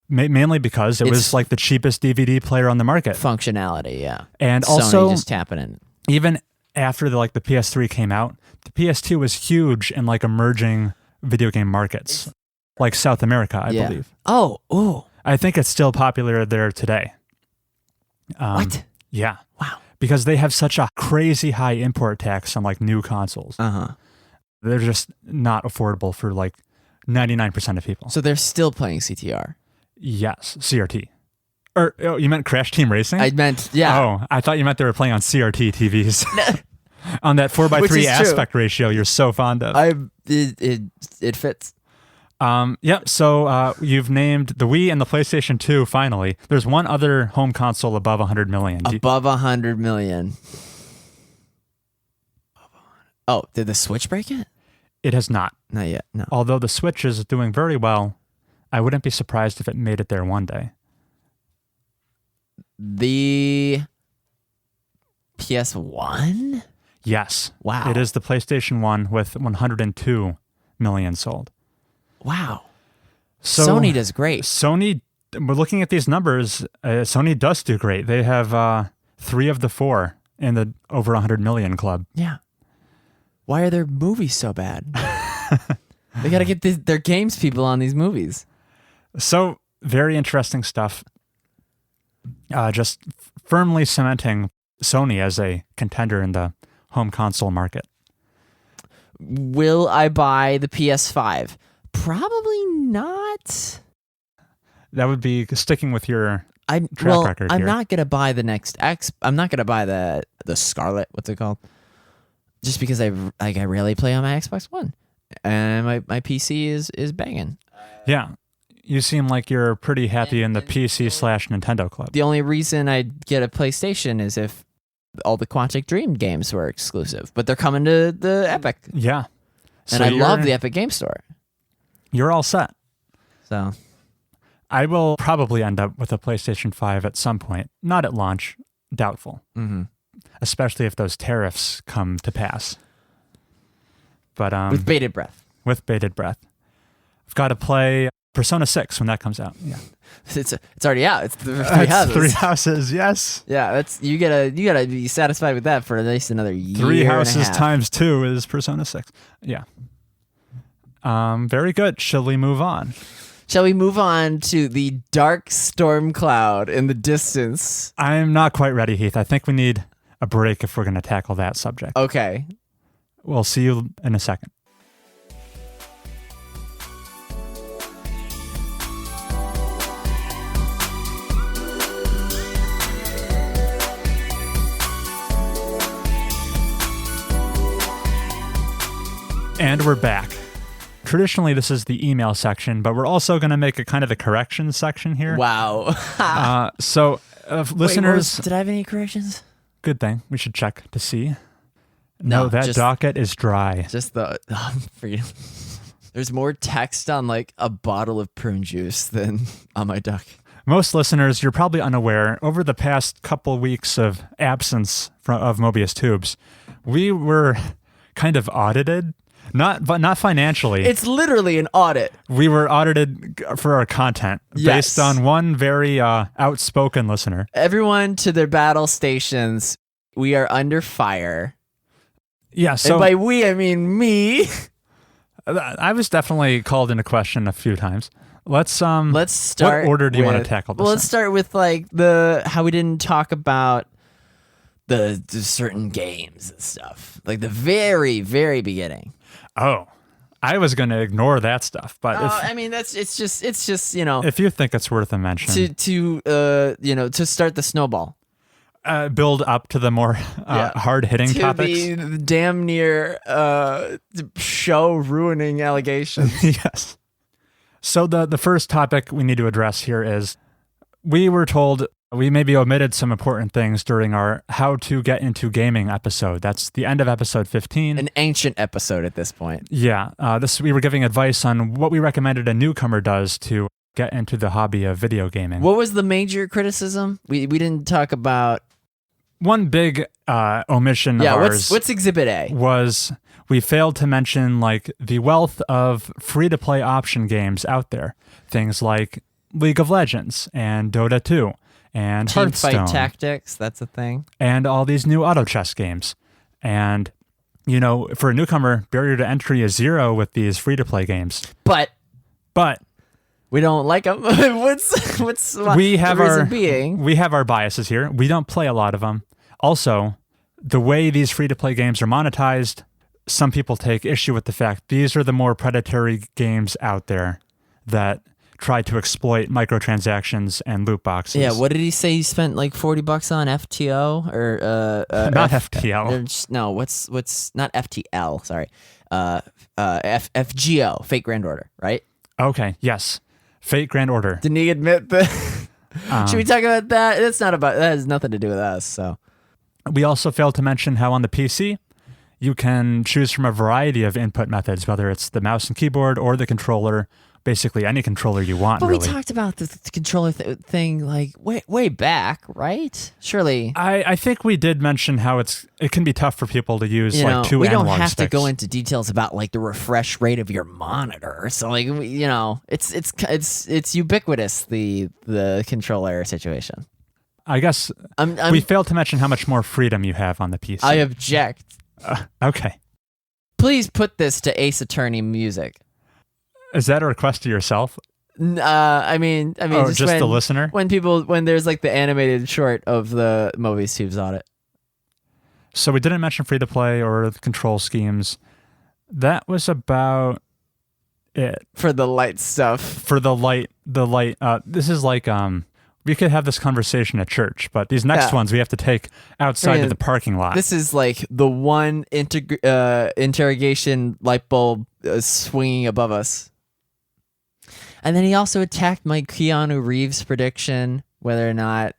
B: Mainly because it was like the cheapest DVD player on the market.
A: Functionality, yeah.
B: And
A: Sony
B: also
A: just tapping in.
B: Even after the PS3 came out, the PS2 was huge in like emerging video game markets, like South America, I believe.
A: Oh, ooh.
B: I think it's still popular there today.
A: What?
B: Yeah.
A: Wow.
B: Because they have such a crazy high import tax on like new consoles. They're just not affordable for like 99% of people.
A: So they're still playing CTR.
B: Yes, CRT. Or you meant Crash Team Racing?
A: I meant, yeah.
B: Oh, I thought you meant they were playing on CRT TVs. On that 4:3 aspect ratio you're so fond of.
A: It fits.
B: So you've named the Wii and the PlayStation 2 finally. There's one other home console above 100 million.
A: Above 100 million. Oh, did the Switch break it?
B: It has not.
A: Not yet, no.
B: Although the Switch is doing very well, I wouldn't be surprised if it made it there one day.
A: The PS1?
B: Yes.
A: Wow.
B: It is the PlayStation 1 with 102 million sold.
A: Wow.
B: So
A: Sony does great.
B: We're looking at these numbers. Sony does do great. They have 3 of the 4 in the over 100 million club.
A: Yeah. Why are their movies so bad? They got to get their games people on these movies.
B: So very interesting stuff. Just firmly cementing Sony as a contender in the home console market.
A: Will I buy the PS5? Probably not.
B: That would be sticking with your track record here.
A: I'm not gonna buy the next I'm not gonna buy the Scarlet. What's it called? Just because I rarely play on my Xbox One, and my PC is banging.
B: Yeah, you seem like you're pretty happy in the PC/Nintendo club.
A: The only reason I'd get a PlayStation is if all the Quantic Dream games were exclusive, but they're coming to the Epic.
B: Yeah.
A: And I love the Epic Game Store.
B: You're all set.
A: So
B: I will probably end up with a PlayStation 5 at some point. Not at launch. Doubtful.
A: mm-hmm.
B: Especially if those tariffs come to pass. But
A: With bated breath.
B: With bated breath. I've got to play Persona 6 when that comes out. Yeah.
A: It's already out. It's Three Houses.
B: Three Houses, yes.
A: Yeah, that's you gotta be satisfied with that for at least another year.
B: Three Houses
A: and a half.
B: times 2 is Persona 6. Yeah. Very good. Shall we move on?
A: Shall we move on to the dark storm cloud in the distance?
B: I'm not quite ready, Heath. I think we need a break if we're going to tackle that subject.
A: Okay.
B: We'll see you in a second. And we're back. Traditionally, this is the email section, but we're also going to make a kind of a corrections section here.
A: Wow.
B: Listeners...
A: Did I have any corrections?
B: Good thing. We should check to see.
A: No,
B: that docket is dry.
A: Just for you. There's more text on like a bottle of prune juice than on my dock.
B: Most listeners, you're probably unaware, over the past couple weeks of absence of Mobius Tubes, we were kind of audited. Not financially.
A: It's literally an audit.
B: We were audited for our content based on one very outspoken listener.
A: Everyone to their battle stations. We are under fire.
B: Yeah, so
A: and by we, I mean me.
B: I was definitely called into question a few times. Let's start. What order do you want to tackle this?
A: Well, let's start with like how we didn't talk about the certain games and stuff. Like the very, very beginning.
B: Oh, I was going to ignore that stuff, but
A: it's just
B: if you think it's worth a mention
A: to start the snowball,
B: build up to the more hard hitting topics,
A: the damn near show ruining allegations.
B: Yes. So the first topic we need to address here is we were told we maybe omitted some important things during our How to Get Into Gaming episode. That's the end of episode 15.
A: An ancient episode at this point.
B: Yeah. We were giving advice on what we recommended a newcomer does to get into the hobby of video gaming.
A: What was the major criticism? We didn't talk about...
B: One big omission of ours...
A: what's Exhibit A?
B: Was we failed to mention like the wealth of free-to-play option games out there. Things like League of Legends and Dota 2. And Hearthstone.
A: Teamfight Tactics, that's a thing.
B: And all these new auto chess games. And, for a newcomer, barrier to entry is 0 with these free-to-play games.
A: But we don't like them.
B: We have
A: the reason being?
B: We have our biases here. We don't play a lot of them. Also, the way these free-to-play games are monetized, some people take issue with the fact these are the more predatory games out there that try to exploit microtransactions and loot boxes.
A: Yeah, what did he say he spent like $40 on FTO or
B: not FTL?
A: No, what's not FTL, sorry. FGO, Fate Grand Order, right?
B: Okay, yes. Fate Grand Order.
A: Didn't he admit that? Should we talk about that? That has nothing to do with us, so.
B: We also failed to mention how on the PC you can choose from a variety of input methods, whether it's the mouse and keyboard or the controller. Basically any controller you want,
A: but
B: really.
A: We talked about the controller thing like way back, right? Surely.
B: I think we did mention how it can be tough for people to use two analog sticks.
A: We don't have to go into details about like the refresh rate of your monitor. So like it's ubiquitous the controller situation.
B: I guess we failed to mention how much more freedom you have on the PC.
A: I object.
B: Okay.
A: Please put this to Ace Attorney music.
B: Is that a request to yourself?
A: I mean,
B: just the listener.
A: When there's like the animated short of the Mobius Tubes audit.
B: So we didn't mention free to play or the control schemes. That was about it
A: for the light stuff.
B: For the light. This is like we could have this conversation at church, but these next ones we have to take outside of the parking lot.
A: This is like the one interrogation light bulb swinging above us. And then he also attacked my Keanu Reeves prediction, whether or not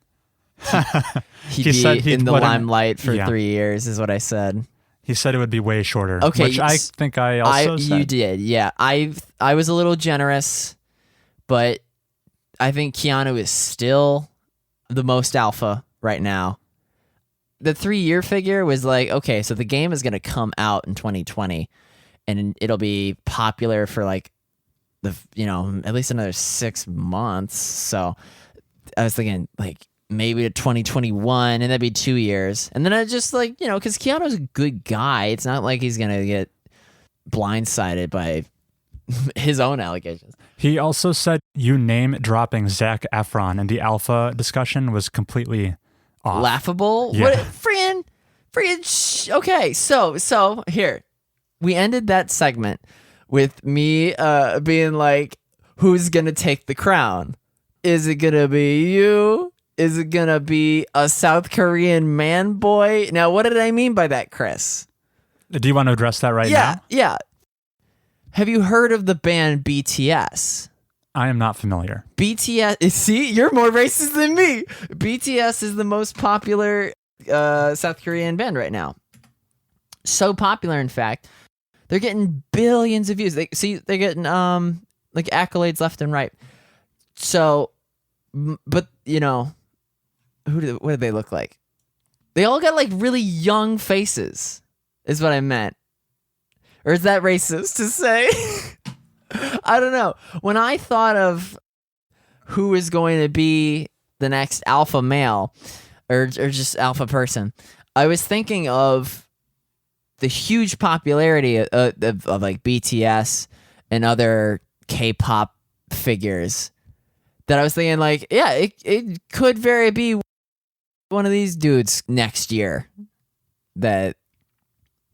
A: he'd be in the limelight for 3 years, is what I said.
B: He said it would be way shorter.
A: Okay,
B: which I think I also said.
A: You did, yeah. I was a little generous, but I think Keanu is still the most alpha right now. The 3-year figure was like, okay, so the game is going to come out in 2020, and it'll be popular for like at least another 6 months. So I was thinking like maybe to 2021, and that'd be 2 years. And then I just like, because Keanu's a good guy. It's not like he's going to get blindsided by his own allegations.
B: He also said you name dropping Zac Efron in the alpha discussion was completely off.
A: Laughable?
B: Yeah.
A: What? Okay, so here. We ended that segment with me being like, who's going to take the crown? Is it going to be you? Is it going to be a South Korean man boy? Now, what did I mean by that, Chris?
B: Do you want to address that right now?
A: Yeah. Have you heard of the band BTS?
B: I am not familiar.
A: BTS, see, you're more racist than me. BTS is the most popular South Korean band right now. So popular, in fact, they're getting billions of views. They're getting like accolades left and right. So, but what do they look like? They all got like really young faces, is what I meant. Or is that racist to say? I don't know. When I thought of who is going to be the next alpha male or just alpha person, I was thinking of the huge popularity of like BTS and other K-pop figures that I was thinking like, yeah, it could very be one of these dudes next year that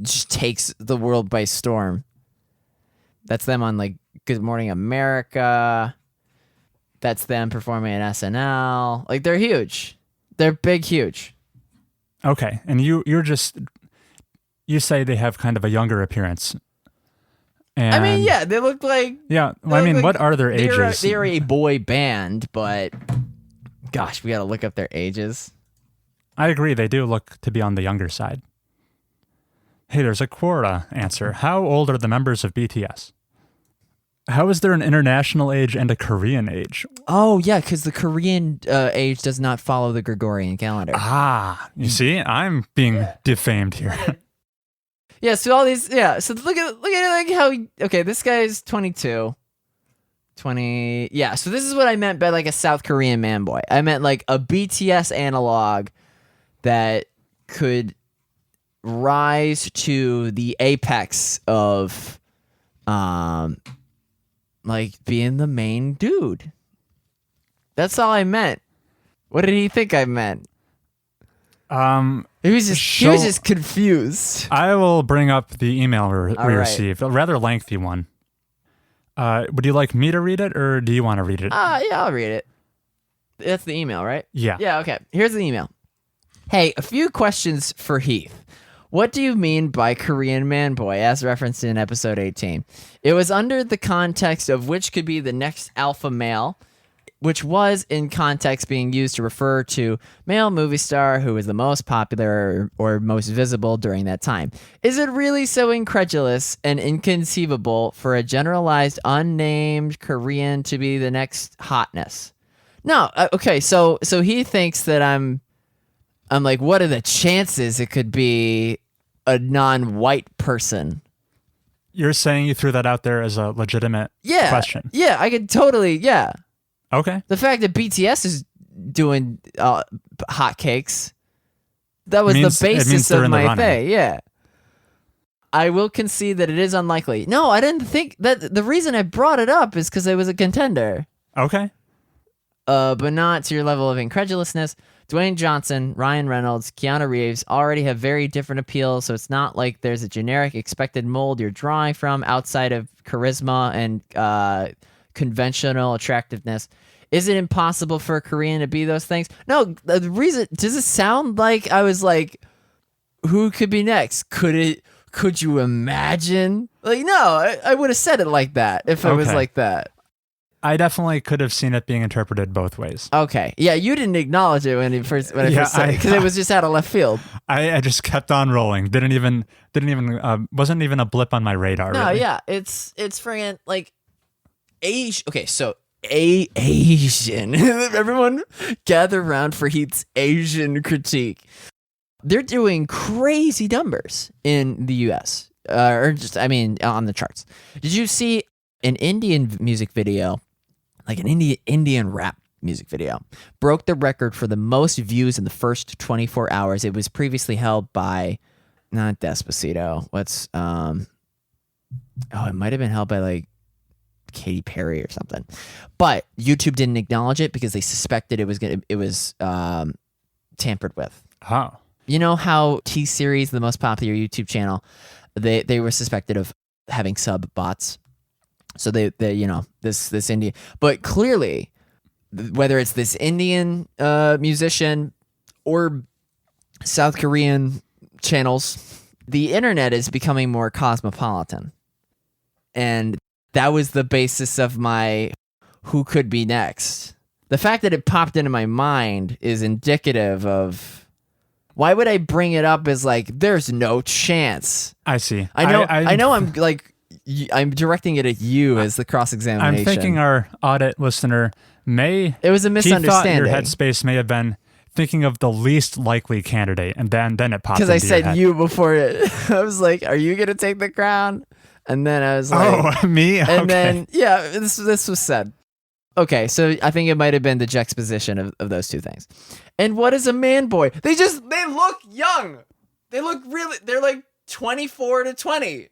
A: just takes the world by storm. That's them on like Good Morning America. That's them performing at SNL. Like they're huge. They're big, huge.
B: Okay, and you say they have kind of a younger appearance. And
A: I mean, yeah, they look like.
B: Yeah, well, I mean, what are their ages?
A: They're a boy band, but gosh, we got to look up their ages.
B: I agree. They do look to be on the younger side. Hey, there's a Quora answer. How old are the members of BTS? How is there an international age and a Korean age?
A: Oh, yeah, because the Korean age does not follow the Gregorian calendar.
B: Ah, you see, I'm being defamed here.
A: Yeah, so all these, so look at like how, okay, this guy is 22. 20, yeah, so this is what I meant by like a South Korean man boy. I meant like a BTS analog that could rise to the apex of like being the main dude. That's all I meant. What did he think I meant? He was just confused.
B: I will bring up the email we received, a rather lengthy one. Would you like me to read it, or do you want to read it?
A: Yeah, I'll read it. That's the email, right?
B: Yeah.
A: Yeah, okay. Here's the email. Hey, a few questions for Heath. What do you mean by Korean man boy, as referenced in episode 18? It was under the context of which could be the next alpha male, which was in context being used to refer to male movie star who was the most popular or most visible during that time. Is it really so incredulous and inconceivable for a generalized unnamed Korean to be the next hotness? No, okay, so he thinks that I'm like, what are the chances it could be a non-white person?
B: You're saying you threw that out there as a legitimate question.
A: Yeah, I could totally, yeah.
B: Okay.
A: The fact that BTS is doing hotcakes, that was the basis of my thing. Yeah. I will concede that it is unlikely. No, I didn't think that. The reason I brought it up is because it was a contender.
B: Okay.
A: But not to your level of incredulousness. Dwayne Johnson, Ryan Reynolds, Keanu Reeves already have very different appeals, so it's not like there's a generic expected mold you're drawing from outside of charisma and conventional attractiveness. Is it impossible for a Korean to be those things? No, the reason, does it sound like I was like, who could be next? Could you imagine? Like, no, I would have said it like that if I was like that.
B: I definitely could have seen it being interpreted both ways.
A: Okay. Yeah, you didn't acknowledge it when I first said it, because it was just out of left field.
B: I just kept on rolling. Didn't even wasn't even a blip on my radar.
A: No,
B: really.
A: yeah, it's friggin' like Asian. Okay, so Asian. Everyone gather around for Heath's Asian critique. They're doing crazy numbers in the U.S. On the charts. Did you see an Indian music video, like an Indian rap music video, broke the record for the most views in the first 24 hours? It was previously held by, not Despacito. It might have been held by like Katy Perry or something. But YouTube didn't acknowledge it because they suspected it was tampered with.
B: Oh.
A: You know how T-Series, the most popular YouTube channel, they were suspected of having sub bots. So they this Indian, but clearly, whether it's this Indian musician or South Korean channels, the internet is becoming more cosmopolitan, and that was the basis of my who could be next. The fact that it popped into my mind is indicative of. Why would I bring it up as like, there's no chance?
B: I see.
A: I know I'm like, I'm directing it at you as the cross-examination.
B: I'm thinking our audit listener
A: it was a misunderstanding.
B: He thought your headspace may have been thinking of the least likely candidate, and then it popped into
A: because I said
B: your head.
A: you before it. I was like, are you going to take the crown? And then I was like,
B: oh, me? Okay.
A: And then, yeah, this was said. Okay, so I think it might have been the juxtaposition of those two things. And what is a man boy? They look young. They're like 24 to 20.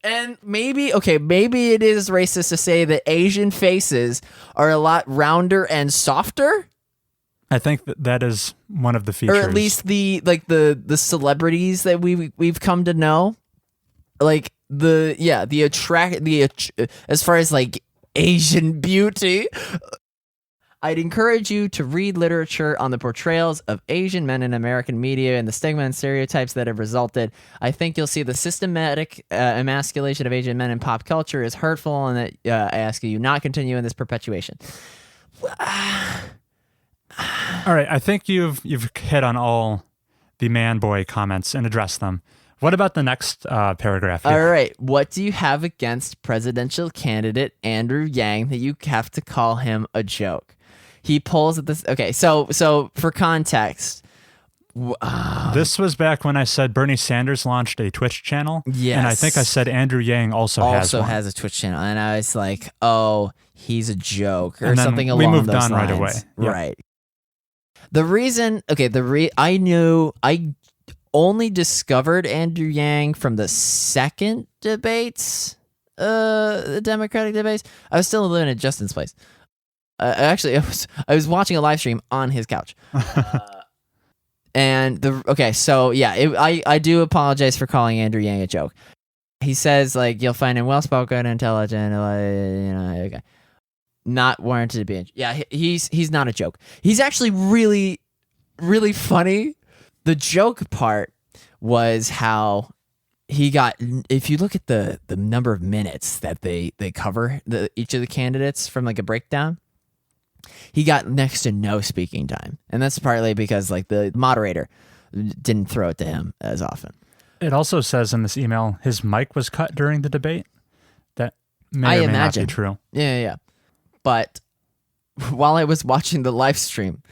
A: And maybe it is racist to say that Asian faces are a lot rounder and softer.
B: I think that is one of the features.
A: Or at least the celebrities that we've come to know. Like as far as like Asian beauty. I'd encourage you to read literature on the portrayals of Asian men in American media and the stigma and stereotypes that have resulted. I think you'll see the systematic emasculation of Asian men in pop culture is hurtful, and that I ask you not continue in this perpetuation.
B: All right, I think you've hit on all the man boy comments and addressed them. What about the next paragraph here?
A: All right. What do you have against presidential candidate Andrew Yang that you have to call him a joke? He pulls at this. Okay, so for context,
B: this was back when I said Bernie Sanders launched a Twitch channel.
A: Yes.
B: And I think I said Andrew Yang also has
A: a Twitch channel. And I was like, oh, he's a joke or
B: and then
A: something along
B: we moved
A: those
B: on
A: lines.
B: right away. Yep.
A: Right. The reason, I only discovered Andrew Yang from the second debates, the Democratic debates. I was still living at Justin's place. I was watching a live stream on his couch. I do apologize for calling Andrew Yang a joke. He says like you'll find him well spoken, intelligent, okay. Not warranted to be. Yeah, he's not a joke. He's actually really, really funny. The joke part was how he got. If you look at the number of minutes that they cover each of the candidates from like a breakdown, he got next to no speaking time, and that's partly because like the moderator didn't throw it to him as often.
B: It also says in this email his mic was cut during the debate. That may or may not be true.
A: Yeah. But while I was watching the live stream,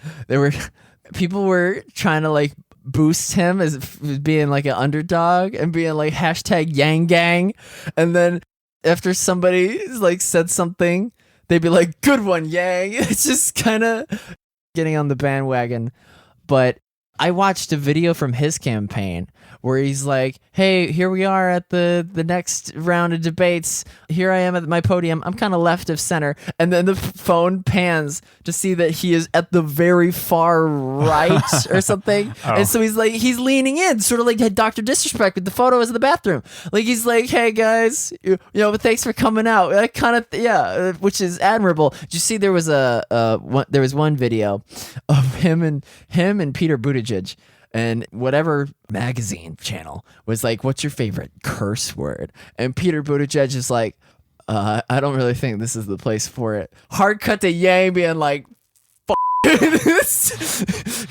A: people were trying to like boost him as being like an underdog and being like hashtag Yang Gang, and then after somebody like said something, they'd be like, good one, Yang. It's just kind of getting on the bandwagon. But I watched a video from his campaign where he's like, hey, here we are at the next round of debates. Here I am at my podium. I'm kind of left of center. And then the phone pans to see that he is at the very far right or something.
B: Oh.
A: And so he's leaning in, sort of like Dr. Disrespect with the photo is in the bathroom. Like he's like, hey guys, thanks for coming out. That kind of, which is admirable. Did you see there was one video of him and Peter Buttigieg, and whatever magazine channel was like, what's your favorite curse word? And Peter Buttigieg is like, I don't really think this is the place for it. Hard cut to Yang being like, this,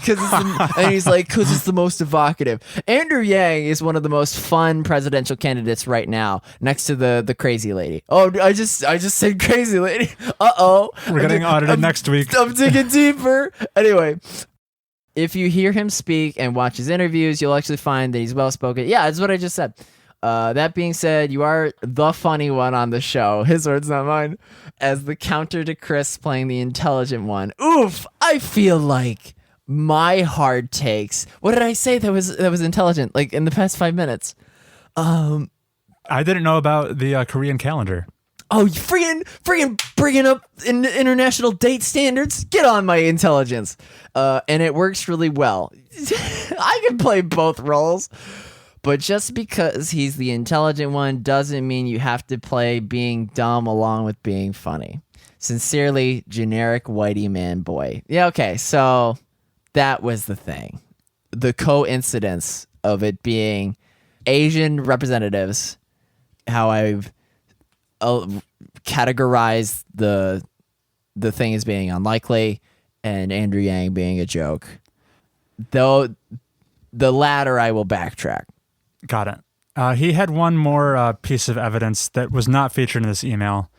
A: and he's like, because it's the most evocative. Andrew Yang is one of the most fun presidential candidates right now, next to the crazy lady. Oh, I just said crazy lady.
B: We're getting audited next week.
A: I'm digging deeper. Anyway, if you hear him speak and watch his interviews, you'll actually find that he's well spoken. Yeah, that's what I just said. That being said, you are the funny one on the show. His words, not mine. As the counter to Chris playing the intelligent one. Oof! I feel like my hard takes. What did I say that was intelligent? Like in the past 5 minutes.
B: I didn't know about the Korean calendar.
A: Oh, you freaking bringing up international date standards? Get on my intelligence. And it works really well. I can play both roles. But just because he's the intelligent one doesn't mean you have to play being dumb along with being funny. Sincerely, generic whitey man boy. Yeah, okay, so that was the thing. The coincidence of it being Asian representatives, how I've categorized the thing as being unlikely, and Andrew Yang being a joke. Though the latter I will backtrack.
B: Got it. He had one more piece of evidence that was not featured in this email.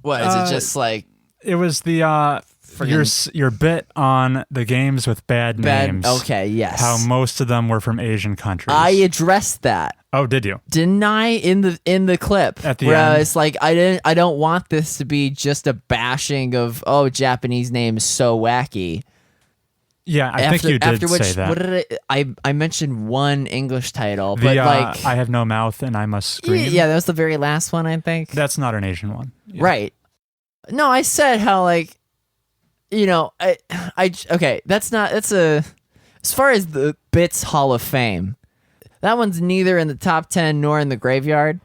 A: What is it? Just like
B: it was the your bit on the games with bad names.
A: Okay, yes.
B: How most of them were from Asian countries.
A: I addressed that.
B: Oh, did you?
A: Didn't I in the clip
B: at the
A: where
B: end?
A: It's like I don't want this to be just a bashing of Japanese names so wacky.
B: Yeah, I think you did say that.
A: What did I mentioned one English title, but like
B: I have no mouth and I must scream.
A: Yeah, that was the very last one, I think.
B: That's not an Asian one. Yeah.
A: Right. No, I said how like, okay, that's as far as the Bits Hall of Fame, that one's neither in the top 10 nor in the graveyard.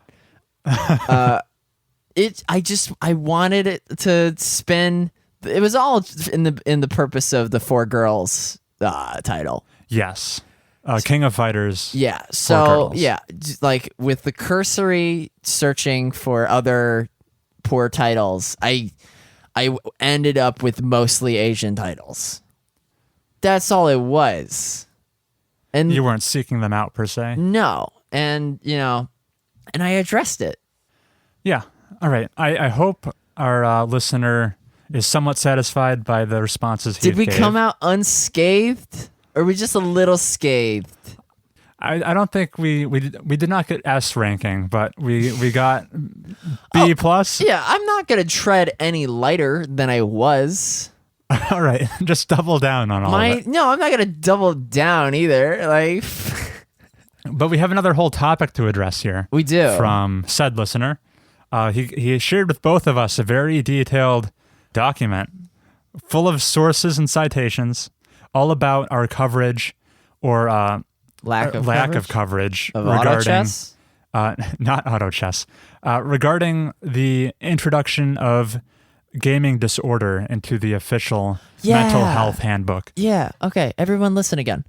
A: I wanted it to spin. It was all in the purpose of the Four Girls title.
B: Yes. King of Fighters.
A: Yeah. So yeah, like with the cursory searching for other poor titles, I ended up with mostly Asian titles. That's all it was. And
B: you weren't seeking them out per se.
A: No. And and I addressed it.
B: Yeah. All right. I hope our listener is somewhat satisfied by the responses he gave.
A: Did we come out unscathed? Or were we just a little scathed?
B: I don't think we did not get S ranking, but we got B plus.
A: Yeah, I'm not gonna tread any lighter than I was.
B: All right, just double down on all of it.
A: No, I'm not gonna double down either. Like,
B: but we have another whole topic to address here.
A: We do.
B: From said listener, he shared with both of us a very detailed document full of sources and citations, all about our coverage or
A: lack
B: of coverage
A: of
B: regarding
A: auto chess?
B: Not auto chess, regarding the introduction of gaming disorder into the official mental health handbook.
A: Yeah. Okay. Everyone, listen again.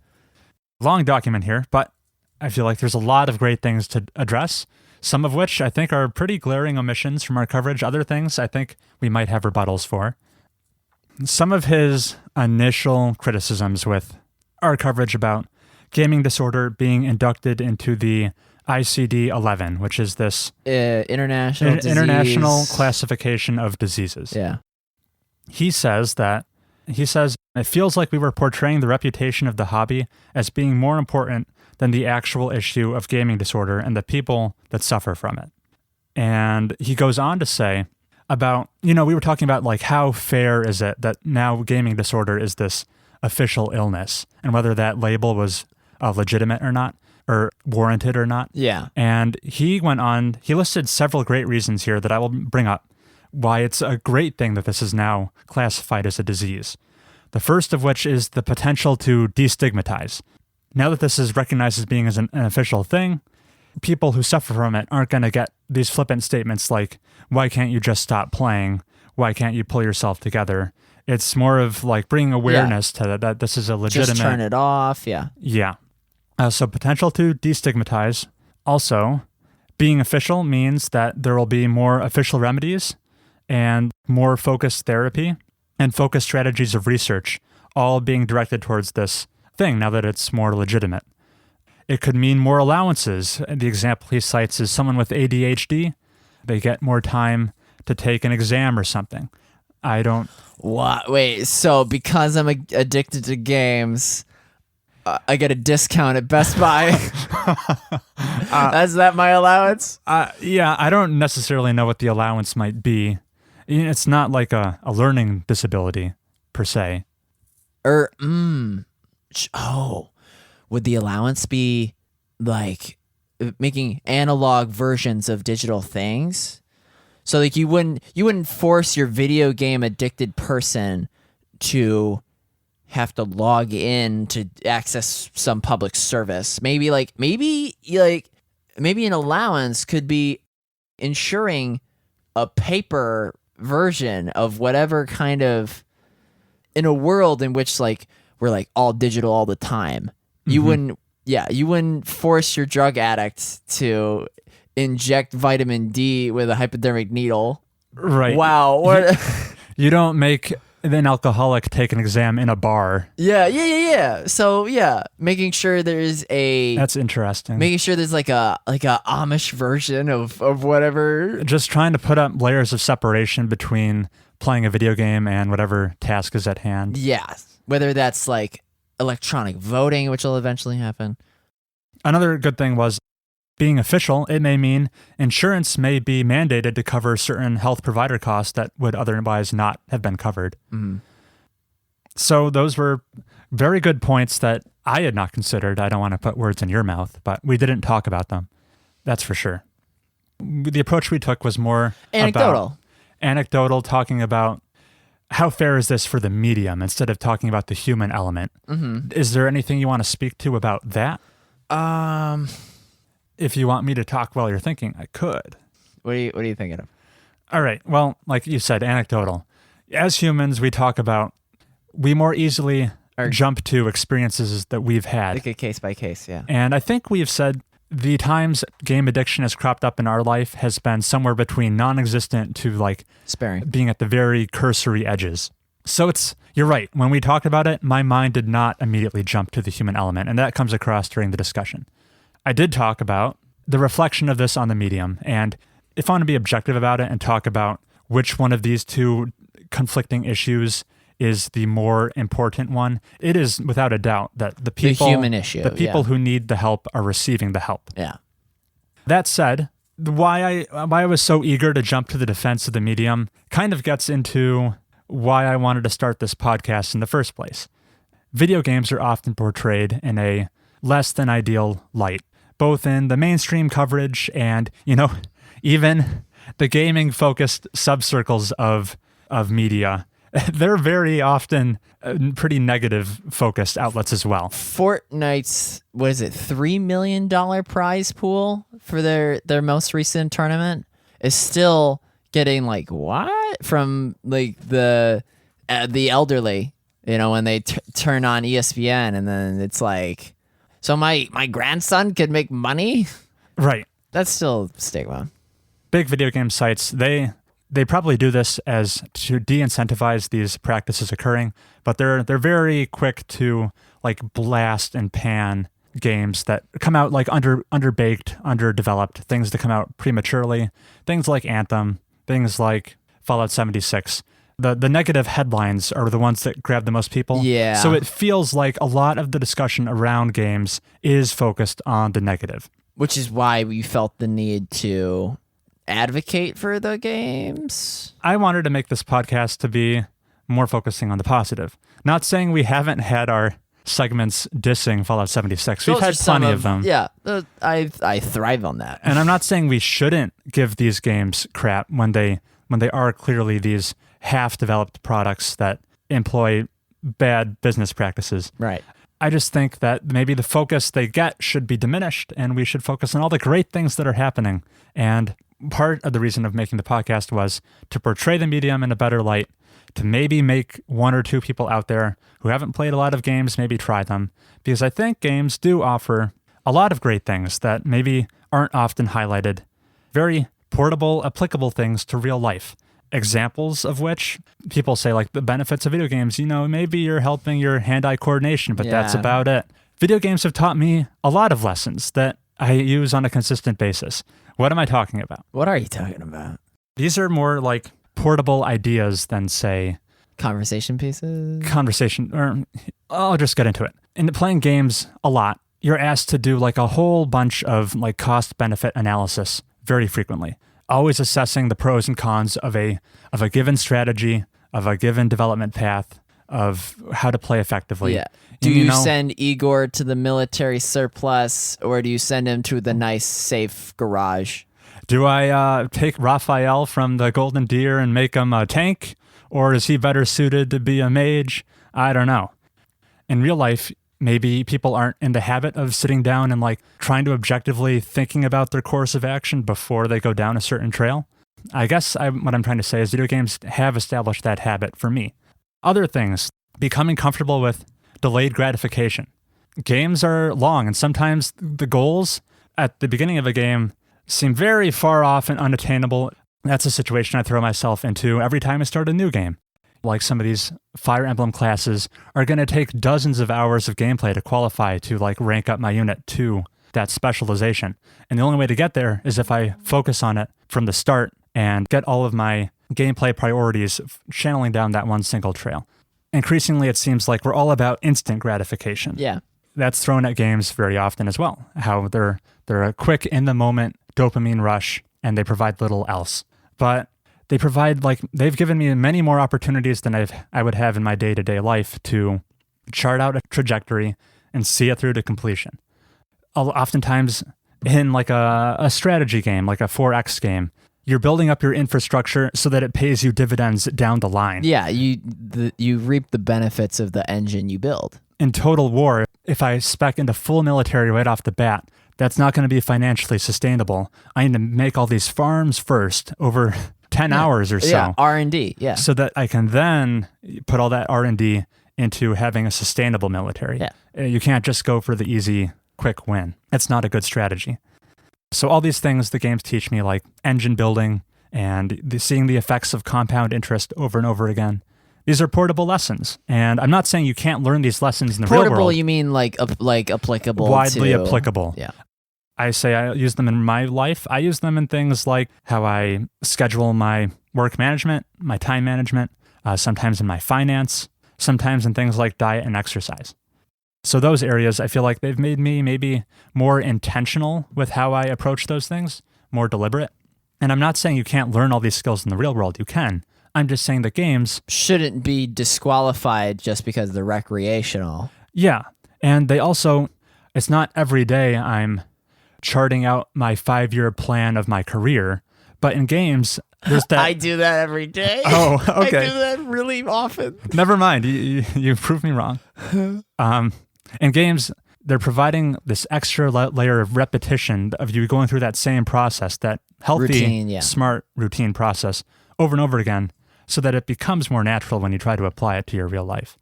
B: Long document here, but I feel like there's a lot of great things to address. Some of which I think are pretty glaring omissions from our coverage. Other things I think we might have rebuttals for. Some of his initial criticisms with our coverage about gaming disorder being inducted into the ICD-11, which is this international classification of diseases.
A: Yeah.
B: He says it feels like we were portraying the reputation of the hobby as being more important than the actual issue of gaming disorder and the people that suffer from it. And he goes on to say about, we were talking about like how fair is it that now gaming disorder is this official illness and whether that label was legitimate or not or warranted or not.
A: Yeah.
B: And he went on, he listed several great reasons here that I will bring up why it's a great thing that this is now classified as a disease. The first of which is the potential to destigmatize. Now that this is recognized as being an official thing, people who suffer from it aren't going to get these flippant statements like, why can't you just stop playing? Why can't you pull yourself together? It's more of like bringing awareness to that this is a legitimate...
A: Just turn it off, yeah.
B: Yeah. So potential to destigmatize. Also, Being official means that there will be more official remedies and more focused therapy and focused strategies of research, all being directed towards this thing now that it's more legitimate. It could mean more allowances. The example he cites is someone with ADHD. They get more time to take an exam or something. I don't...
A: What? Wait, so because I'm addicted to games, I get a discount at Best Buy? Is that my allowance?
B: Yeah, I don't necessarily know what the allowance might be. It's not like a learning disability, per se.
A: Would the allowance be like making analog versions of digital things? So like you wouldn't force your video game addicted person to have to log in to access some public service. Maybe an allowance could be ensuring a paper version of whatever kind of, in a world in which like we're like all digital all the time. You wouldn't force your drug addict to inject vitamin D with a hypodermic needle.
B: Right.
A: Wow. What?
B: You don't make an alcoholic take an exam in a bar.
A: Yeah. So making sure
B: That's interesting.
A: Making sure there's like a Amish version of whatever.
B: Just trying to put up layers of separation between playing a video game and whatever task is at hand.
A: Yeah. Whether that's like electronic voting, which will eventually happen.
B: Another good thing was being official. It may mean insurance may be mandated to cover certain health provider costs that would otherwise not have been covered.
A: Mm-hmm.
B: So those were very good points that I had not considered. I don't want to put words in your mouth, but we didn't talk about them. That's for sure. The approach we took was more anecdotal, talking about how fair is this for the medium instead of talking about the human element.
A: Mm-hmm.
B: Is there anything you want to speak to about that? If you want me to talk while you're thinking, I could.
A: What are you thinking of?
B: All right. Well, like you said, anecdotal. As humans, we more easily jump to experiences that we've had.
A: Like a case by case, yeah.
B: And I think we've said the times game addiction has cropped up in our life has been somewhere between non-existent to like
A: sparing,
B: being at the very cursory edges. So you're right. When we talked about it, my mind did not immediately jump to the human element, and that comes across during the discussion. I did talk about the reflection of this on the medium, and if I want to be objective about it and talk about which one of these two conflicting issues is the more important one, it is without a doubt that the
A: human issue,
B: the people who need the help are receiving the help.
A: Yeah.
B: That said, why I was so eager to jump to the defense of the medium kind of gets into why I wanted to start this podcast in the first place. Video games are often portrayed in a less than ideal light, both in the mainstream coverage and, even the gaming focused subcircles of media. They're very often pretty negative focused outlets as well.
A: Fortnite's, what is it, $3 million prize pool for their most recent tournament is still getting like what from like the elderly, when they turn on ESPN, and then it's like, so my grandson could make money?
B: Right.
A: That's still stigma.
B: Big video game sites, they probably do this as to de-incentivize these practices occurring, but they're very quick to like blast and pan games that come out like underbaked, underdeveloped, things that come out prematurely, things like Anthem, things like Fallout 76. The negative headlines are the ones that grab the most people.
A: Yeah.
B: So it feels like a lot of the discussion around games is focused on the negative.
A: Which is why we felt the need to advocate for the games.
B: I wanted to make this podcast to be more focusing on the positive. Not saying we haven't had our segments dissing Fallout 76. We've had plenty of them.
A: Yeah, I thrive on that.
B: And I'm not saying we shouldn't give these games crap when they are clearly these half-developed products that employ bad business practices.
A: Right.
B: I just think that maybe the focus they get should be diminished, and we should focus on all the great things that are happening. And part of the reason of making the podcast was to portray the medium in a better light, to maybe make one or two people out there who haven't played a lot of games maybe try them, because I think games do offer a lot of great things that maybe aren't often highlighted very portable, applicable things to real life. Examples of which people say, like, the benefits of video games, maybe you're helping your hand-eye coordination, but that's about it. Video games have taught me a lot of lessons that I use on a consistent basis. What am I talking about?
A: What are you talking about?
B: These are more like portable ideas than, say,
A: Conversation pieces?
B: or I'll just get into it. In playing games a lot, you're asked to do like a whole bunch of like cost-benefit analysis very frequently, always assessing the pros and cons of a given strategy, of a given development path, of how to play effectively.
A: Yeah. Do you send Igor to the military surplus, or do you send him to the nice, safe garage?
B: Do I take Raphael from the Golden Deer and make him a tank? Or is he better suited to be a mage? I don't know. In real life, maybe people aren't in the habit of sitting down and like trying to objectively thinking about their course of action before they go down a certain trail. I guess what I'm trying to say is video games have established that habit for me. Other things, becoming comfortable with delayed gratification. Games are long, and sometimes the goals at the beginning of a game seem very far off and unattainable. That's a situation I throw myself into every time I start a new game. Like some of these Fire Emblem classes are going to take dozens of hours of gameplay to qualify to like rank up my unit to that specialization. And the only way to get there is if I focus on it from the start and get all of my gameplay priorities channeling down that one single trail. Increasingly, it seems like we're all about instant gratification.
A: Yeah.
B: That's thrown at games very often as well. How they're a quick in the moment dopamine rush and they provide little else. But they provide they've given me many more opportunities than I would have in my day-to-day life to chart out a trajectory and see it through to completion. Oftentimes in like a strategy game, like a 4X game, you're building up your infrastructure so that it pays you dividends down the line.
A: Yeah, you reap the benefits of the engine you build.
B: In Total War, if I spec into full military right off the bat, that's not going to be financially sustainable. I need to make all these farms first over 10 hours or so.
A: Yeah, R&D, yeah.
B: So that I can then put all that R&D into having a sustainable military.
A: Yeah.
B: You can't just go for the easy, quick win. It's not a good strategy. So all these things the games teach me, like engine building and seeing the effects of compound interest over and over again. These are portable lessons. And I'm not saying you can't learn these lessons in the real world.
A: Portable, you mean like applicable
B: Widely
A: to...
B: applicable.
A: Yeah.
B: I say I use them in my life. I use them in things like how I schedule my work management, my time management, sometimes in my finance, sometimes in things like diet and exercise. So those areas, I feel like they've made me maybe more intentional with how I approach those things, more deliberate. And I'm not saying you can't learn all these skills in the real world. You can. I'm just saying that games
A: shouldn't be disqualified just because they're recreational.
B: Yeah. And they also, it's not every day I'm charting out my 5-year plan of my career, but in games, there's that.
A: I do that every day.
B: Oh, okay.
A: I do that really often.
B: Never mind. You proved me wrong. In games, they're providing this extra layer of repetition of you going through that same process, that healthy,
A: routine,
B: smart routine process over and over again, so that it becomes more natural when you try to apply it to your real life.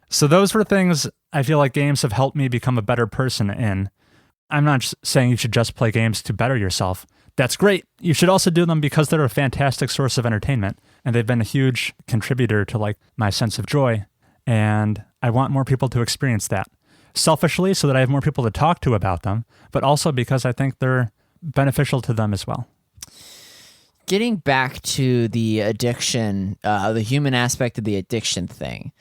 B: So those were things I feel like games have helped me become a better person in. I'm not saying you should just play games to better yourself. That's great. You should also do them because they're a fantastic source of entertainment, and they've been a huge contributor to like my sense of joy, and I want more people to experience that. Selfishly, so that I have more people to talk to about them, but also because I think they're beneficial to them as well.
A: Getting back to the addiction, the human aspect of the addiction thing,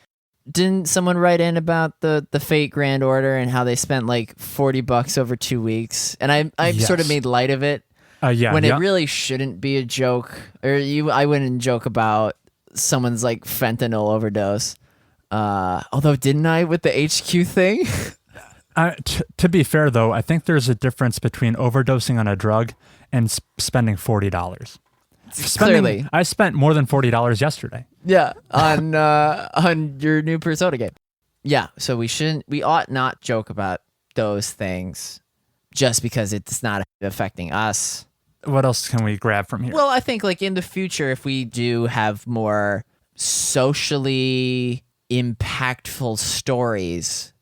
A: didn't someone write in about the Fate Grand Order and how they spent like $40 over 2 weeks? And I
B: Yes.
A: sort of made light of it when
B: It
A: really shouldn't be a joke. I wouldn't joke about someone's like fentanyl overdose. Although didn't I with the HQ thing?
B: To be fair, though, I think there's a difference between overdosing on a drug and spending $40.
A: Clearly.
B: I spent more than $40 yesterday.
A: Yeah, on your new Persona game. Yeah, so we ought not joke about those things just because it's not affecting us.
B: What else can we grab from here?
A: Well, I think like in the future, if we do have more socially impactful stories,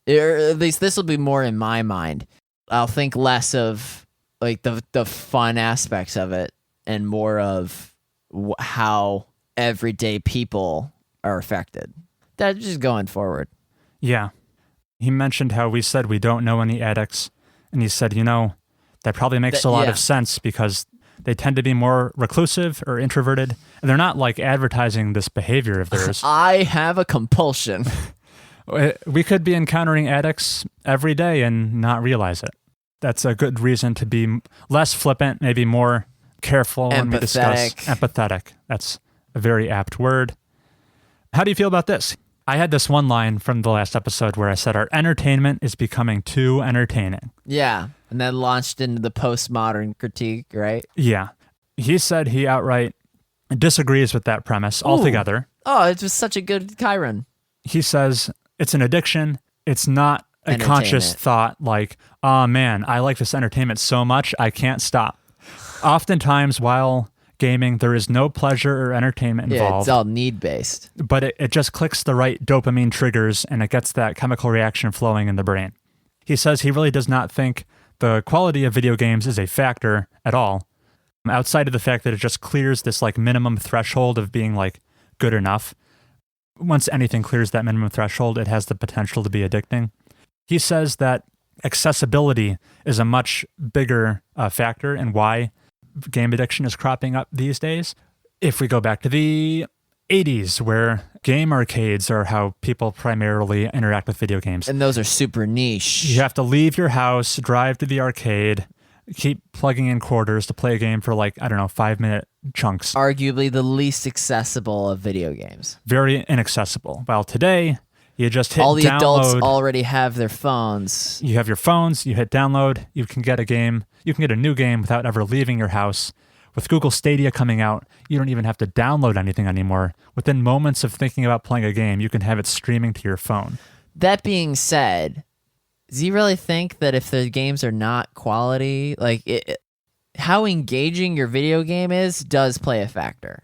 A: or at least this will be more in my mind. I'll think less of like the fun aspects of it and more of how everyday people are affected. That's just going forward.
B: Yeah. He mentioned how we said we don't know any addicts, and he said, that probably makes a lot of sense because they tend to be more reclusive or introverted, and they're not like advertising this behavior of theirs.
A: I have a compulsion.
B: We could be encountering addicts every day and not realize it. That's a good reason to be less flippant, maybe more careful when we discuss empathetic. That's a very apt word. How do you feel about this? I had this one line from the last episode where I said our entertainment is becoming too entertaining.
A: Yeah, and then launched into the postmodern critique, right?
B: Yeah. He said he outright disagrees with that premise altogether.
A: Oh, it was such a good Chiron.
B: He says it's an addiction. It's not a conscious thought like, oh man, I like this entertainment so much, I can't stop. Oftentimes while gaming, there is no pleasure or entertainment involved.
A: Yeah, it's all need-based.
B: But it just clicks the right dopamine triggers and it gets that chemical reaction flowing in the brain. He says he really does not think the quality of video games is a factor at all, outside of the fact that it just clears this like minimum threshold of being like good enough. Once anything clears that minimum threshold, it has the potential to be addicting. He says that accessibility is a much bigger factor in why game addiction is cropping up these days. If we go back to the 80s, where game arcades are how people primarily interact with video games.
A: And those are super niche.
B: You have to leave your house, drive to the arcade, keep plugging in quarters to play a game for 5-minute chunks.
A: Arguably the least accessible of video games.
B: Very inaccessible. While today, you just hit download.
A: All the adults already have their phones.
B: You have your phones, you hit download, you can get a game. You can get a new game without ever leaving your house. With Google Stadia coming out, you don't even have to download anything anymore. Within moments of thinking about playing a game, you can have it streaming to your phone.
A: That being said, do you really think that if the games are not quality, how engaging your video game is does play a factor?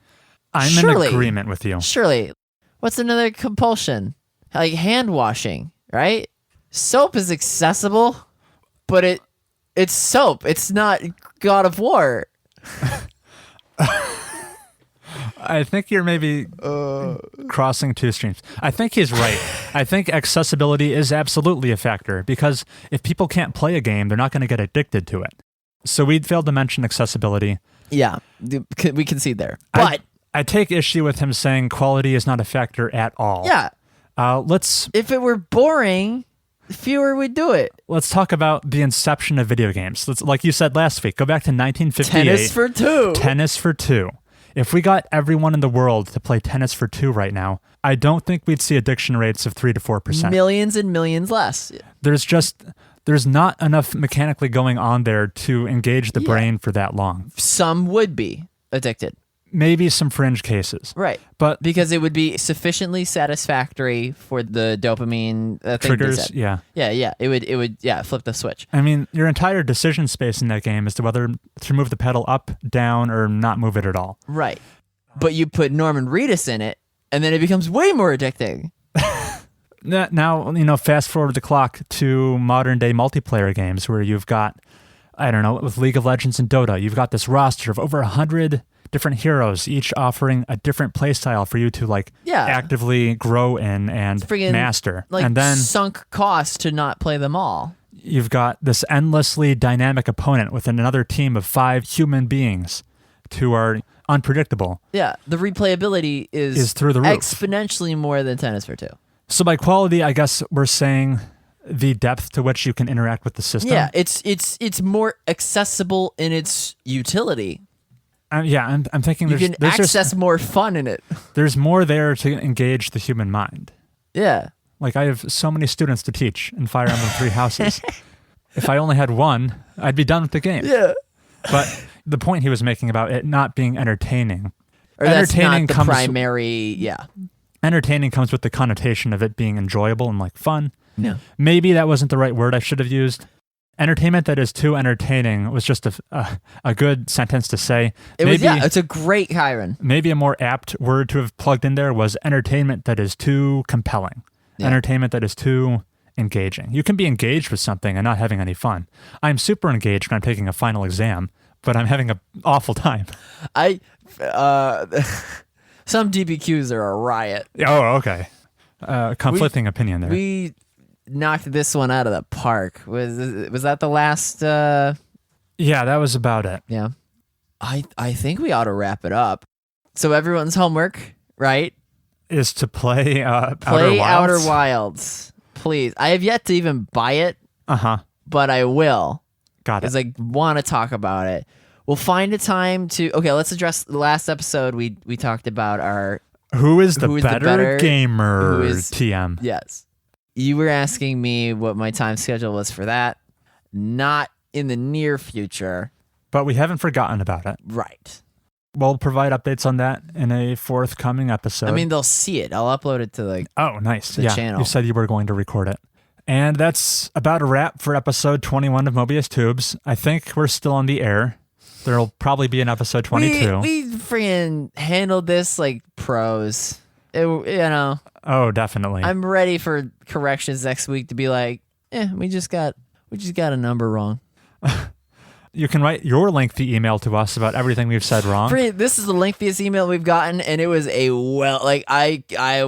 B: I'm in agreement with you.
A: Surely. What's another compulsion? Like hand washing, right? Soap is accessible, but it's soap. It's not God of War.
B: I think you're maybe crossing two streams. I think he's right. I think accessibility is absolutely a factor because if people can't play a game, they're not going to get addicted to it. So we failed to mention accessibility.
A: Yeah, we concede there. But
B: I take issue with him saying quality is not a factor at all.
A: Yeah. If it were boring, fewer would do it.
B: Let's talk about the inception of video games. Like you said last week, go back to 1958.
A: Tennis for two.
B: Tennis for two. If we got everyone in the world to play tennis for two right now, I don't think we'd see addiction rates of 3 to 4%.
A: Millions and millions less.
B: There's not enough mechanically going on there to engage the brain for that long.
A: Some would be addicted.
B: Maybe some fringe cases.
A: Right.
B: But
A: because it would be sufficiently satisfactory for the dopamine
B: triggers, yeah.
A: Yeah. It would flip the switch.
B: I mean, your entire decision space in that game is to whether to move the pedal up, down, or not move it at all.
A: Right. But you put Norman Reedus in it, and then it becomes way more addicting.
B: Now, fast forward the clock to modern day multiplayer games where you've got, with League of Legends and Dota, you've got this roster of over 100 different heroes, each offering a different playstyle for you to actively grow in and master. And then
A: sunk cost to not play them all.
B: You've got this endlessly dynamic opponent within another team of 5 human beings who are unpredictable.
A: Yeah, the replayability is
B: through the roof.
A: Exponentially more than Tennis for Two.
B: So by quality, I guess we're saying the depth to which you can interact with the system.
A: Yeah, it's more accessible in its utility.
B: I'm thinking
A: you can access more fun in it.
B: There's more there to engage the human mind.
A: Yeah.
B: Like I have so many students to teach in Fire Emblem 3 Houses. If I only had one, I'd be done with the game.
A: Yeah.
B: But the point he was making about it not being entertaining.
A: Or entertaining that's not the primary,
B: Entertaining comes with the connotation of it being enjoyable and fun.
A: No.
B: Maybe that wasn't the right word I should have used. Entertainment that is too entertaining was just a good sentence to say.
A: It's a great Chiron.
B: Maybe a more apt word to have plugged in there was entertainment that is too compelling. Yeah. Entertainment that is too engaging. You can be engaged with something and not having any fun. I'm super engaged when I'm taking a final exam, but I'm having an awful time.
A: Some DBQs are a riot.
B: Oh, okay. Conflicting opinion there.
A: We knocked this one out of the park. Was that the last?
B: Yeah, that was about it.
A: Yeah. I think we ought to wrap it up. So everyone's homework, right?
B: Is to play
A: Outer Wilds. Please. I have yet to even buy it. But I will.
B: Got it.
A: Because I want to talk about it. We'll find a time to. Okay, let's address the last episode. We talked about our.
B: Who is the better gamer? TM.
A: Yes. You were asking me what my time schedule was for that. Not in the near future.
B: But we haven't forgotten about it.
A: Right.
B: We'll provide updates on that in a forthcoming episode.
A: I mean, they'll see it. I'll upload it to the channel.
B: You said you were going to record it. And that's about a wrap for episode 21 of Mobius Tubes. I think we're still on the air. There'll probably be an episode 22.
A: We freaking handled this like pros.
B: Oh, definitely.
A: I'm ready for corrections next week to be like, we just got a number wrong.
B: You can write your lengthy email to us about everything we've said wrong.
A: This is the lengthiest email we've gotten, and it was I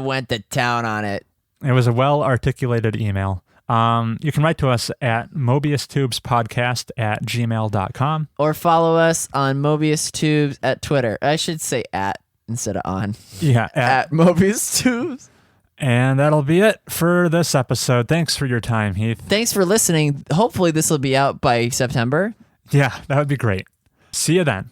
A: went to town on it.
B: It was a well-articulated email. You can write to us at mobiustubespodcast@gmail.com.
A: Or follow us on Mobius Tubes at Twitter. I should say at instead of on.
B: Yeah,
A: at Mobius Tubes.
B: And that'll be it for this episode. Thanks for your time, Heath.
A: Thanks for listening. Hopefully this will be out by September.
B: Yeah, that would be great. See you then.